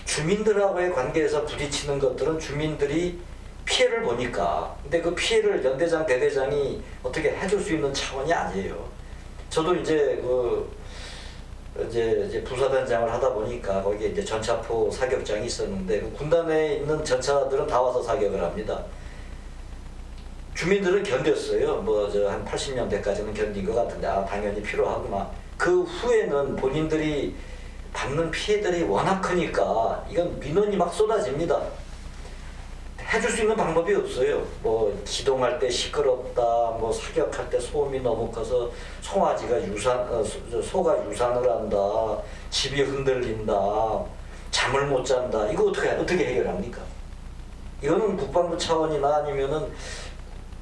주민들하고의 관계에서 부딪히는 것들은 주민들이 피해를 보니까 근데 그 피해를 연대장 대대장이 어떻게 해줄 수 있는 차원이 아니에요. 저도 이제 이제 부사단장을 하다 보니까 거기에 이제 전차포 사격장이 있었는데 그 군단에 있는 전차들은 다 와서 사격을 합니다. 주민들은 견뎠어요. 뭐 저 한 80년대까지는 견딘 것 같은데 당연히 필요하구나. 그 후에는 본인들이 받는 피해들이 워낙 크니까 이건 민원이 막 쏟아집니다. 해줄 수 있는 방법이 없어요. 뭐 기동할 때 시끄럽다, 뭐 사격할 때 소음이 너무 커서 소가 유산을 한다, 집이 흔들린다, 잠을 못 잔다. 이거 어떻게 해결합니까? 이거는 국방부 차원이나 아니면은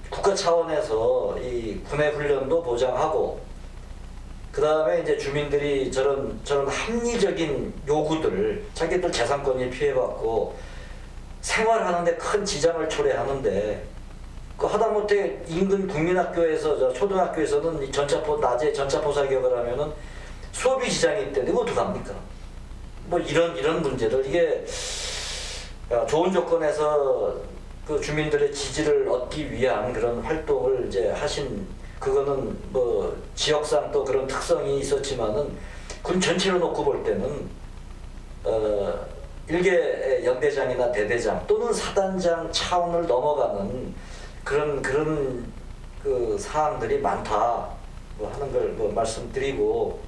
국가 차원에서 이 군의 훈련도 보장하고 그 다음에 이제 주민들이 저런 합리적인 요구들, 자기들 재산권이 피해받고 생활하는데 큰 지장을 초래하는데 그 하다못해 인근 국민학교에서 초등학교에서는 이 낮에 전차포 사격을 하면은 수업이 지장이 있대는데 이거 어떡합니까? 뭐 이런 문제들 이게 좋은 조건에서 그 주민들의 지지를 얻기 위한 그런 활동을 이제 하신 그거는 뭐 지역상 또 그런 특성이 있었지만은 군 전체로 놓고 볼 때는 일개 연대장이나 대대장 또는 사단장 차원을 넘어가는 그런 그 사항들이 많다 뭐 하는 걸 뭐 말씀드리고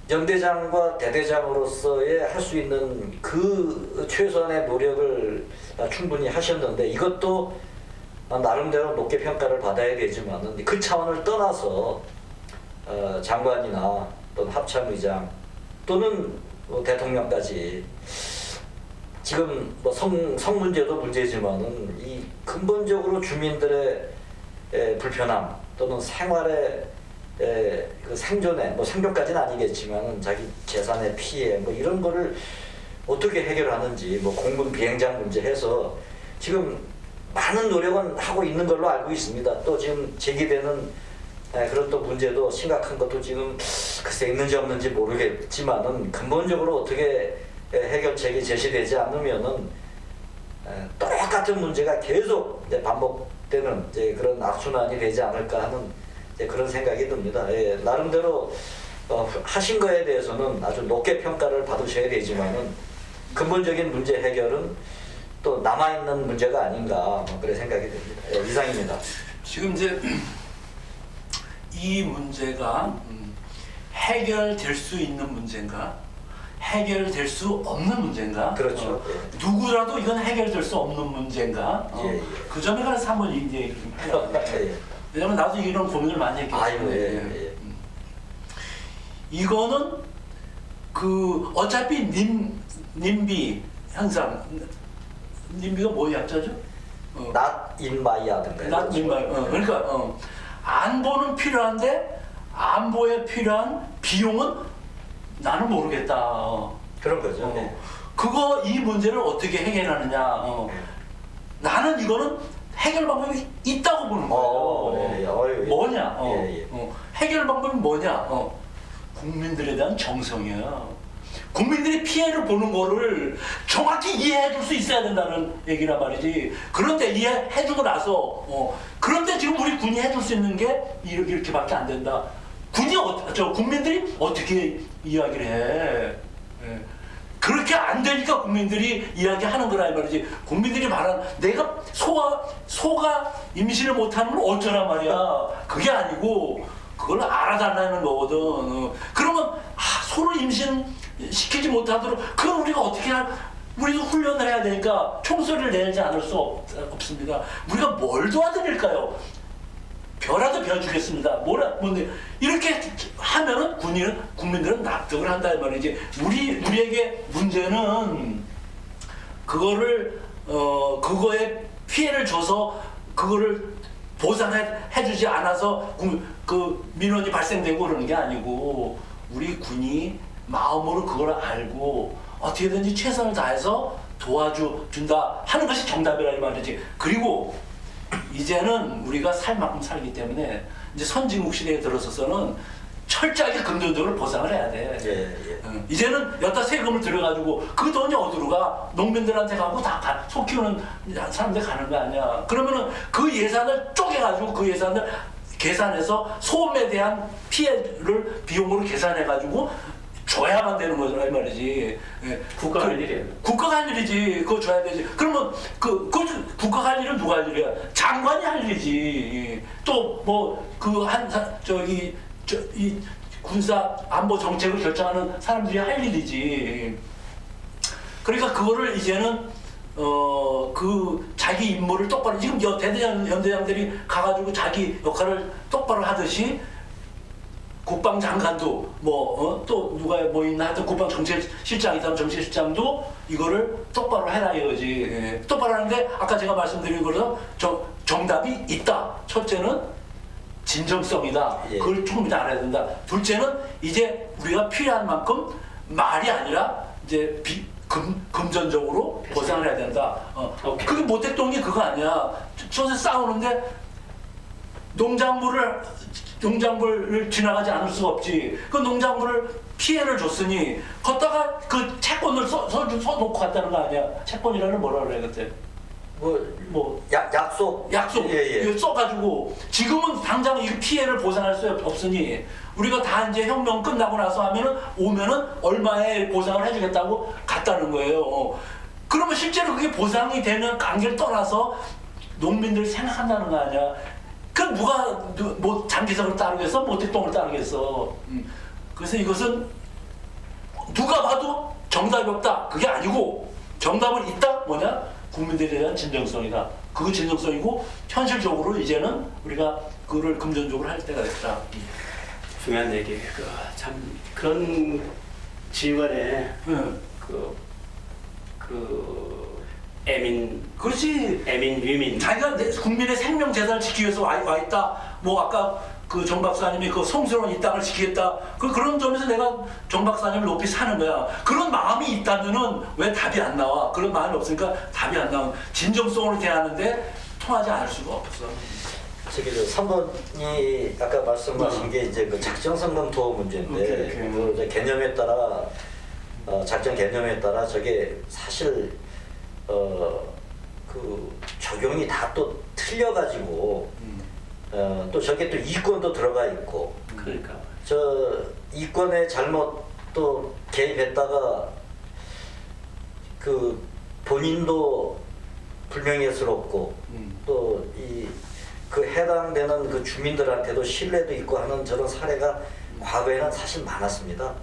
연대장과 대대장으로서의 할 수 있는 그 최선의 노력을 충분히 하셨는데 이것도 나름대로 높게 평가를 받아야 되지만은 그 차원을 떠나서 장관이나 또는 합참의장 또는 뭐 대통령까지 지금 뭐 성 문제도 문제지만은 이 근본적으로 주민들의 불편함 또는 생활의 그 생존에 뭐 생존까지는 아니겠지만은 자기 재산의 피해 뭐 이런 거를 어떻게 해결하는지 뭐 공군 비행장 문제 해서 지금 많은 노력은 하고 있는 걸로 알고 있습니다. 또 지금 제기되는 그런 또 문제도 심각한 것도 지금 글쎄 있는지 없는지 모르겠지만은 근본적으로 어떻게 해결책이 제시되지 않으면은 똑같은 문제가 계속 이제 반복되는 이제 그런 악순환이 되지 않을까 하는 이제 그런 생각이 듭니다. 예, 나름대로 하신 거에 대해서는 아주 높게 평가를 받으셔야 되지만은 근본적인 문제 해결은 또 남아있는 문제가 아닌가 뭐 그런 생각이 듭니다. 예, 이상입니다. 지금 이제 이 문제가 해결될 수 있는 문제인가, 해결될 수 없는 문제인가? 그렇죠. 누구라도 이건 해결될 수 없는 문제인가? 예. 그 점에 관해서 한번 이제 예. 왜냐면 나도 이런 고민을 많이 했기 아유, 때문에 예. 이거는 그 어차피 님비 현상, 님비가 뭐 약자죠? Not in my yard인가요? not in my, 그러니까 안보는 필요한데 안보에 필요한 비용은 나는 모르겠다. 그런 거죠. 네. 그거 이 문제를 어떻게 해결하느냐. 나는 이거는 해결 방법이 있다고 보는 거예요. 예. 뭐냐? 예. 해결 방법이 뭐냐? 국민들에 대한 정성이야. 국민들이 피해를 보는 거를 정확히 이해해 줄 수 있어야 된다는 얘기란 말이지. 그런데 이해해 주고 나서 그런데 지금 우리 군이 해줄 수 있는 게 이렇게밖에 안 된다. 국민들이 어떻게 이야기를 해? 예. 그렇게 안 되니까 국민들이 이야기하는 거라 이 말이지. 국민들이 말하는 내가 소가 임신을 못하는 건 어쩌란 말이야. 그게 아니고 그걸 알아달라는 거거든. 그러면 소를 임신시키지 못하도록 그걸 우리가 어떻게 우리도 훈련을 해야 되니까 총소리를 내지 않을 수 없습니다. 우리가 뭘 도와드릴까요? 벼라도 벼주겠습니다. 뭔데 이렇게 하면은 국민들은 납득을 한다 이 말이지. 우리에게 문제는 그거를 그거에 피해를 줘서 그거를 보상해주지 않아서 그 민원이 발생되고 그러는 게 아니고 우리 군이 마음으로 그걸 알고 어떻게든지 최선을 다해서 도와준다 하는 것이 정답이라 이 말이지. 그리고 이제는 우리가 살 만큼 살기 때문에 이제 선진국 시대에 들어서서는 철저하게 금전적으로 보상을 해야 돼. 예. 이제는 여기다 세금을 들여가지고 그 돈이 어디로 가? 농민들한테 가고 다 소 키우는 사람들 가는 거 아니야. 그러면은 그 예산을 쪼개가지고 그 예산을 계산해서 소음에 대한 피해를 비용으로 계산해가지고 줘야만 되는 거죠, 이 말이지. 국가가 할 일이에요. 국가가 할 일이지. 그거 줘야 되지. 그러면 국가가 할 일은 누가 할 일이야? 장관이 할 일이지. 또 뭐 이 군사 안보 정책을 결정하는 사람들이 할 일이지. 그러니까 그거를 이제는 그 자기 임무를 똑바로 지금 연대장들이 가가지고 자기 역할을 똑바로 하듯이. 국방장관도 또 누가 있나 하여튼 국방정책실장이든 정책실장도 이거를 똑바로 해라 이거지. 예. 똑바로 하는데 아까 제가 말씀드린 것처럼 정답이 있다. 첫째는 진정성이다. 예. 그걸 충분히 알아야 된다. 둘째는 이제 우리가 필요한 만큼 말이 아니라 이제 금전적으로 보상을 해야 된다. 그게 모택동이 그거 아니야. 저새 싸우는데 농작물을 지나가지 않을 수가 없지. 그 농작물을 피해를 줬으니 걷다가 그 채권을 써놓고 갔다는 거 아니야. 채권이라는 뭐라 그래 그때. 약속. 예. 이거 써가지고 지금은 당장 이 피해를 보상할 수 없으니 우리가 다 이제 혁명 끝나고 나서 오면은 얼마에 보상을 해주겠다고 갔다는 거예요. 그러면 실제로 그게 보상이 되는 관계를 떠나서 농민들 생각한다는 거 아니야. 그 누가 장기석을 따르겠어? 모택동을 따르겠어? 그래서 이것은 누가 봐도 정답이 없다. 그게 아니고 정답은 있다. 뭐냐? 국민들에 대한 진정성이다. 그 진정성이고 현실적으로 이제는 우리가 그거를 금전적으로 할 때가 됐다. 중요한 얘기. 참 그런 지휘관의 그렇지. 위민. 자기가 국민의 생명 재산을 지키기 위해서 와 있다. 아까 그 정 박사님이 그 성스러운 이 땅을 지키겠다. 그런 점에서 내가 정 박사님을 높이 사는 거야. 그런 마음이 있다면은 왜 답이 안 나와? 그런 마음이 없으니까 답이 안 나와. 진정성으로 대하는데 통하지 않을 수가 없어. 저기 3번이 아까 말씀하신 게 이제 그 작전성 검토 문제인데 오케이. 그 이제 개념에 따라 작전 개념에 따라 저게 사실 그 적용이 다 또 틀려가지고 또 저게 또 이권도 들어가 있고 그러니까 저 이권에 잘못 또 개입했다가 그 본인도 불명예스럽고 또 이 그 해당되는 그 주민들한테도 신뢰도 있고 하는 저런 사례가 과거에는 사실 많았습니다.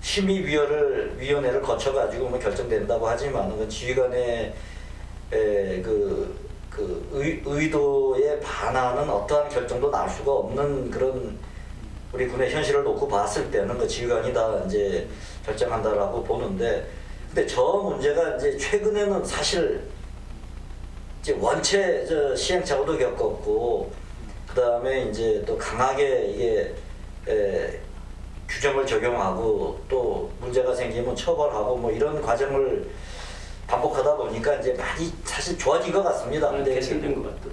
심의위원회를 거쳐가지고 뭐 결정된다고 하지만 그 지휘관의 의도에 반하는 어떠한 결정도 날 수가 없는 그런 우리 군의 현실을 놓고 봤을 때는 그 지휘관이 다 이제 결정한다라고 보는데, 근데 저 문제가 이제 최근에는 사실 이제 원체 시행착오도 겪었고, 그 다음에 이제 또 강하게 이게 규정을 적용하고 또 문제가 생기면 처벌하고 뭐 이런 과정을 반복하다 보니까 이제 많이 사실 좋아진 것 같습니다. 근데 개선된 것 같죠.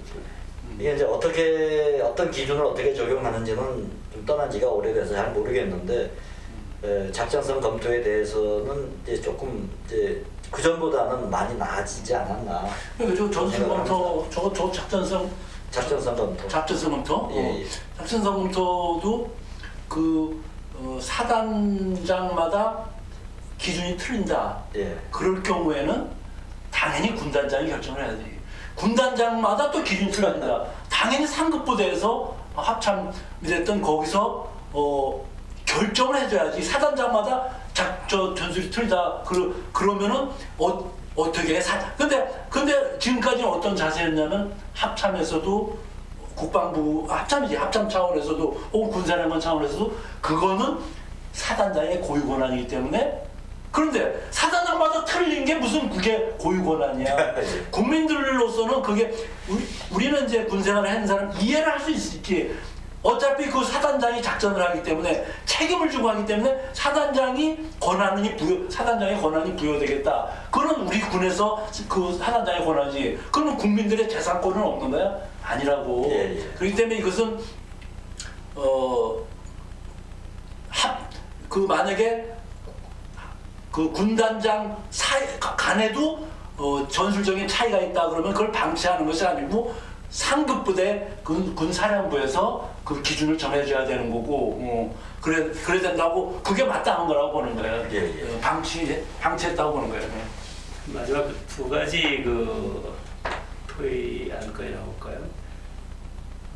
이게 이제 어떤 기준을 어떻게 적용하는지는 좀 떠난 지가 오래돼서 잘 모르겠는데, 작전성 검토에 대해서는 이제 조금 이제 그 전보다는 많이 나아지지 않았나. 그러니까 저 전술 검토, 저 작전성 검토. 작전성 검토. 예. 작전성 검토도 그 사단장마다 기준이 틀린다. 예. 그럴 경우에는 당연히 군단장이 결정을 해야지. 군단장마다 또 기준이 틀린다. 당연히 상급부대에서 합참이 됐던 거기서 결정을 해줘야지. 사단장마다 저 전술이 틀리다. 그러면은 어떻게 해? 근데 지금까지는 어떤 자세였냐면 합참에서도 국방부 합참 차원에서도 혹은 군사령관 차원에서도 그거는 사단장의 고유 권한이기 때문에. 그런데 사단장마다 틀린 게 무슨 그게 고유 권한이야. 국민들로서는 그게 우리는 이제 군생활을 하는 사람 이해를 할 수 있지. 어차피 그 사단장이 작전을 하기 때문에 책임을 지고 하기 때문에 사단장의 권한이 부여되겠다. 그건 우리 군에서 그 사단장의 권한이지. 그러면 국민들의 재산권은 없는 거야? 아니라고. 예. 그렇기 때문에 이것은 만약에 그 군단장 간에도 전술적인 차이가 있다 그러면 그걸 방치하는 것이 아니고 상급부대 군사령부에서 그 기준을 정해줘야 되는 거고, 그래야 된다고. 그게 마땅한 거라고 보는 거예요. 예. 방치했다고 보는 거예요. 마지막 두 가지 그 토의 안건이라고 할까요?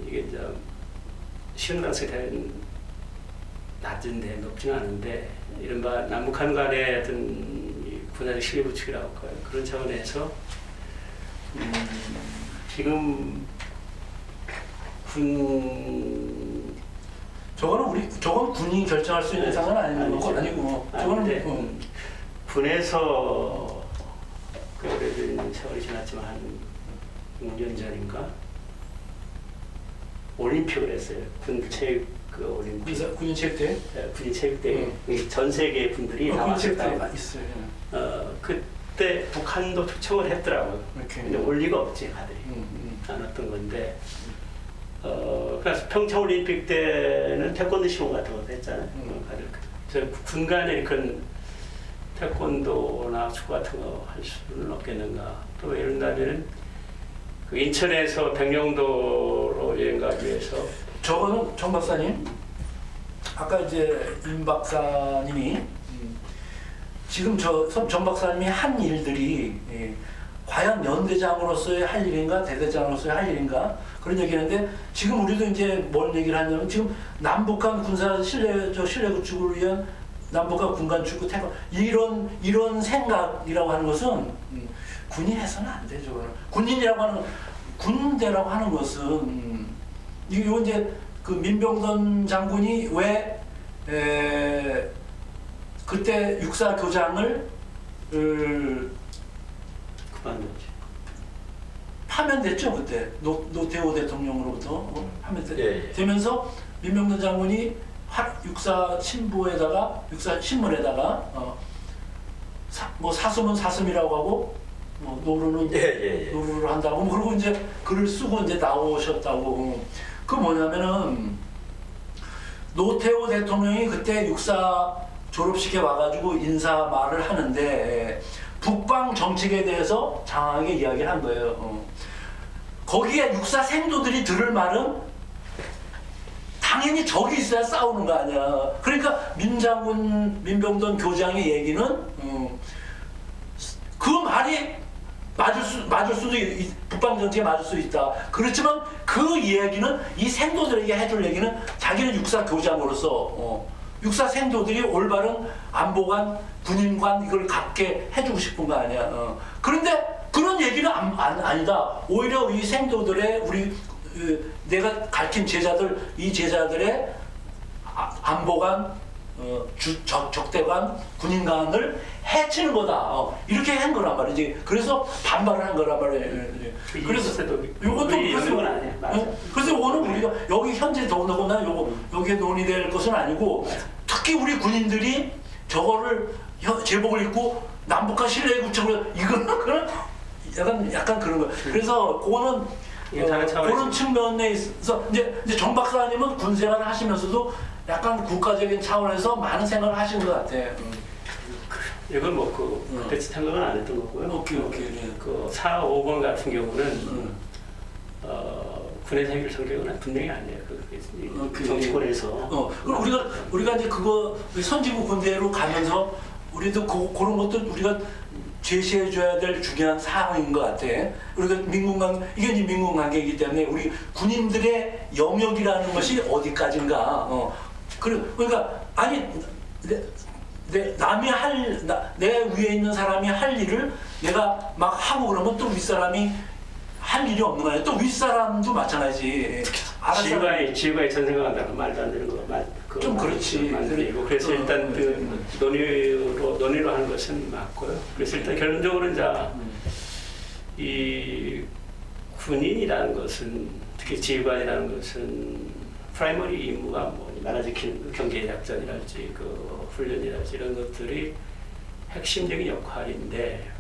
이게 이제 쉬운 가능성이 낮은데 높지는 않은데, 이른바 남북한 간의 어떤 군사적 신뢰 구축이라고 할까요? 그런 차원에서 지금 저건 군이 결정할 수 있는 상은 아니고 저거는 군에서 그 오래된 세월이 지났지만 한 6년 전인가 올림픽을 했어요. 군체육 그 올림픽. 군인 체육대. 군인 체육대. 전 세계 분들이 다 왔었다고. 있어요. 그때 북한도 초청을 했더라고요. 이렇게. 근데 올 리가 없지, 가들이. 안 왔던 건데. 그래서 평창 올림픽 때는 태권도 시범 같은 것도 했잖아요. 가들. 군 간에 그런 태권도나 축구 같은 거 할 수는 없겠는가. 또 예를 들면 그 인천에서 백령도로 여행 가기 위해서. 저거는 정 박사님, 아까 이제 임 박사님이 지금 정 박사님이 한 일들이 과연 연대장으로서의 할 일인가 대대장으로서의 할 일인가 그런 얘기하는데, 지금 우리도 이제 뭘 얘기를 하냐면 지금 남북한 군사 신뢰 구축을 위한 남북한 군간 축구 태권 이런 생각이라고 하는 것은 군이 해서는 안 되죠. 군인이라고 하는 군대라고 하는 것은 이거 이제 그 민병던 장군이 왜 그때 육사 교장을 그만뒀지. 파면됐죠. 그때 노태우 대통령으로부터 예. 되면서 민병돈 장군이 육사 신부에다가 육사 신문에다가 뭐 사슴은 사슴이라고 하고 뭐 노루는 노루를 한다고 뭐 그리고 이제 글을 쓰고 이제 나오셨다고. 그 뭐냐면은 노태우 대통령이 그때 육사 졸업식에 와가지고 인사 말을 하는데 북방 정책에 대해서 장황하게 이야기를 한 거예요. 거기에 육사 생도들이 들을 말은 당연히 적이 있어야 싸우는 거 아니야. 그러니까 민병돈 교장의 얘기는 그 말이 맞을 수도 북방 정책에 맞을 수 있다. 그렇지만 그 이야기는 이 생도들에게 해줄 얘기는 자기는 육사 교장으로서 육사 생도들이 올바른 안보관, 군인관 이걸 갖게 해주고 싶은 거 아니야. 그런데 그런 얘기는 아니다. 오히려 이 생도들의 내가 가르친 제자들, 이 제자들의 안보관, 적대관, 군인관을 해치는 거다. 이렇게 한 거란 말이지. 그래서 반발을 한 거란 말이에요. 그래서 이것도 그래서 이거는 우리가 여기 현재 더더구나 여기에 논의될 것은 아니고 특히 우리 군인들이 저거를 제복을 입고 남북한 신뢰의 구축을 이거는 그런 약간 그런 거. 그래서 그거는 그런 측면에 있어서 이제 정 박사님은 군 생활을 하시면서도 약간 국가적인 차원에서 많은 생각을 하신 것 같아. 이건 뭐 그때 생각은 안 했던 거고요. 오케이. 그 4, 5번 같은 경우는 군에서 해결 성격은 분명히 아니에요. 그 정치권에서. 그럼 우리가 이제 그거 선진국 군대로 가면서 우리도 그런 것도 우리가 제시해줘야 될 중요한 사항인 것 같아. 우리가 이게 이제 민군관계이기 때문에 우리 군인들의 영역이라는 것이 어디까지인가. 그러니까 아니 내 위에 있는 사람이 할 일을 내가 막 하고 그러면 또 윗사람이 할 일이 없는 거야. 또 윗사람도 마찬가지. 지휘관이 전생각 한다는 말도 안 되는 거 좀 그렇지. 그래서 일단 그 논의로 하는 것은 맞고요. 그래서 일단 결론적으로 이제 이 군인이라는 것은 특히 지휘관이라는 것은 프라이머리 임무가 뭐 나라 지키는 경계 작전이랄지 그 훈련이랄지 이런 것들이 핵심적인 역할인데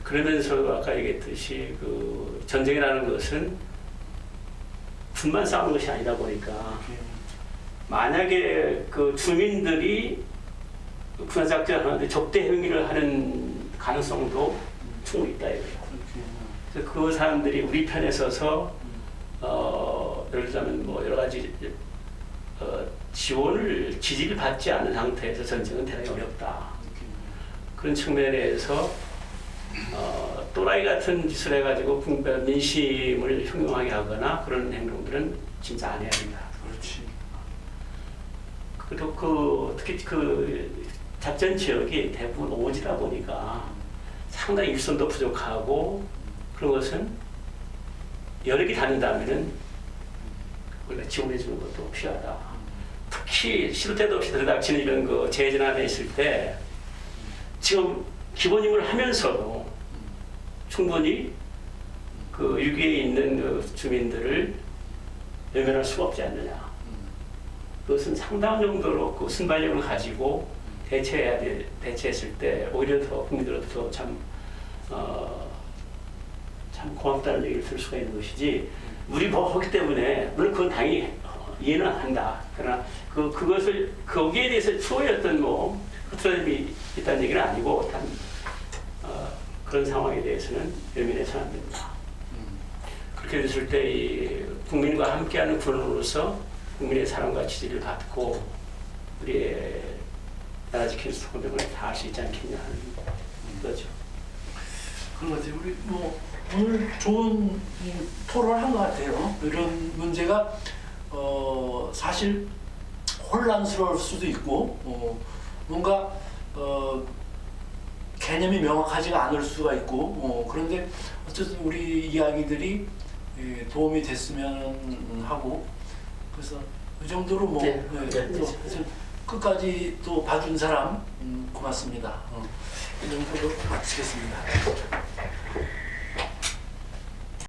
그러면서 아까 얘기했듯이 그 전쟁이라는 것은 군만 싸우는 것이 아니다 보니까 만약에 그 주민들이 군사작전을 하는데 적대 행위를 하는 가능성도 충분히 있다 이거예요. 그래서 그 사람들이 우리 편에 서서 예를 들자면 뭐 여러 가지 지지를 받지 않은 상태에서 전쟁은 대단히 어렵다. 그런 측면에서 또라이 같은 짓을 해가지고 민심을 흉흉하게 하거나 그런 행동들은 진짜 안 해야 된다. 그렇지. 그리고 특히 그 작전 지역이 대부분 오지다 보니까 상당히 일손도 부족하고 그런 것은 여러 개 다닌다면은 우리가 지원해 주는 것도 필요하다. 특히 시도 때도 없이 들이닥치는 이런 그 재전환에 있을 때 지금 기본 임무를 하면서도 충분히 그 위기에 있는 그 주민들을 외면할 수가 없지 않느냐. 그것은 상당한 정도로 그 순발력을 가지고 대처했을 때 오히려 더 국민들로부터 참 고맙다는 얘기를 들을 수가 있는 것이지 우리 뭐 하기 때문에 물론 그건 당연히 이해는 한다. 그러나 그것을 거기에 대해서 추후에 어떤 뭐 흐트러짐이 있다는 얘기는 아니고 단 그런 상황에 대해서는 외면해서는 안 된다. 그렇게 됐을 때 이 국민과 함께하는 군으로서 국민의 사랑과 지지를 받고 우리의 나라 지키는 소명을 다할 수 있지 않겠냐 하는 거죠. 그런 거지. 우리 뭐 오늘 좋은 토론을 한 것 같아요. 이런 문제가 사실 혼란스러울 수도 있고 뭔가 개념이 명확하지가 않을 수가 있고 그런데 어쨌든 우리 이야기들이 도움이 됐으면 하고 그래서 이 정도로 뭐 끝까지 또 봐준 사람 고맙습니다. 이 정도로 마치겠습니다.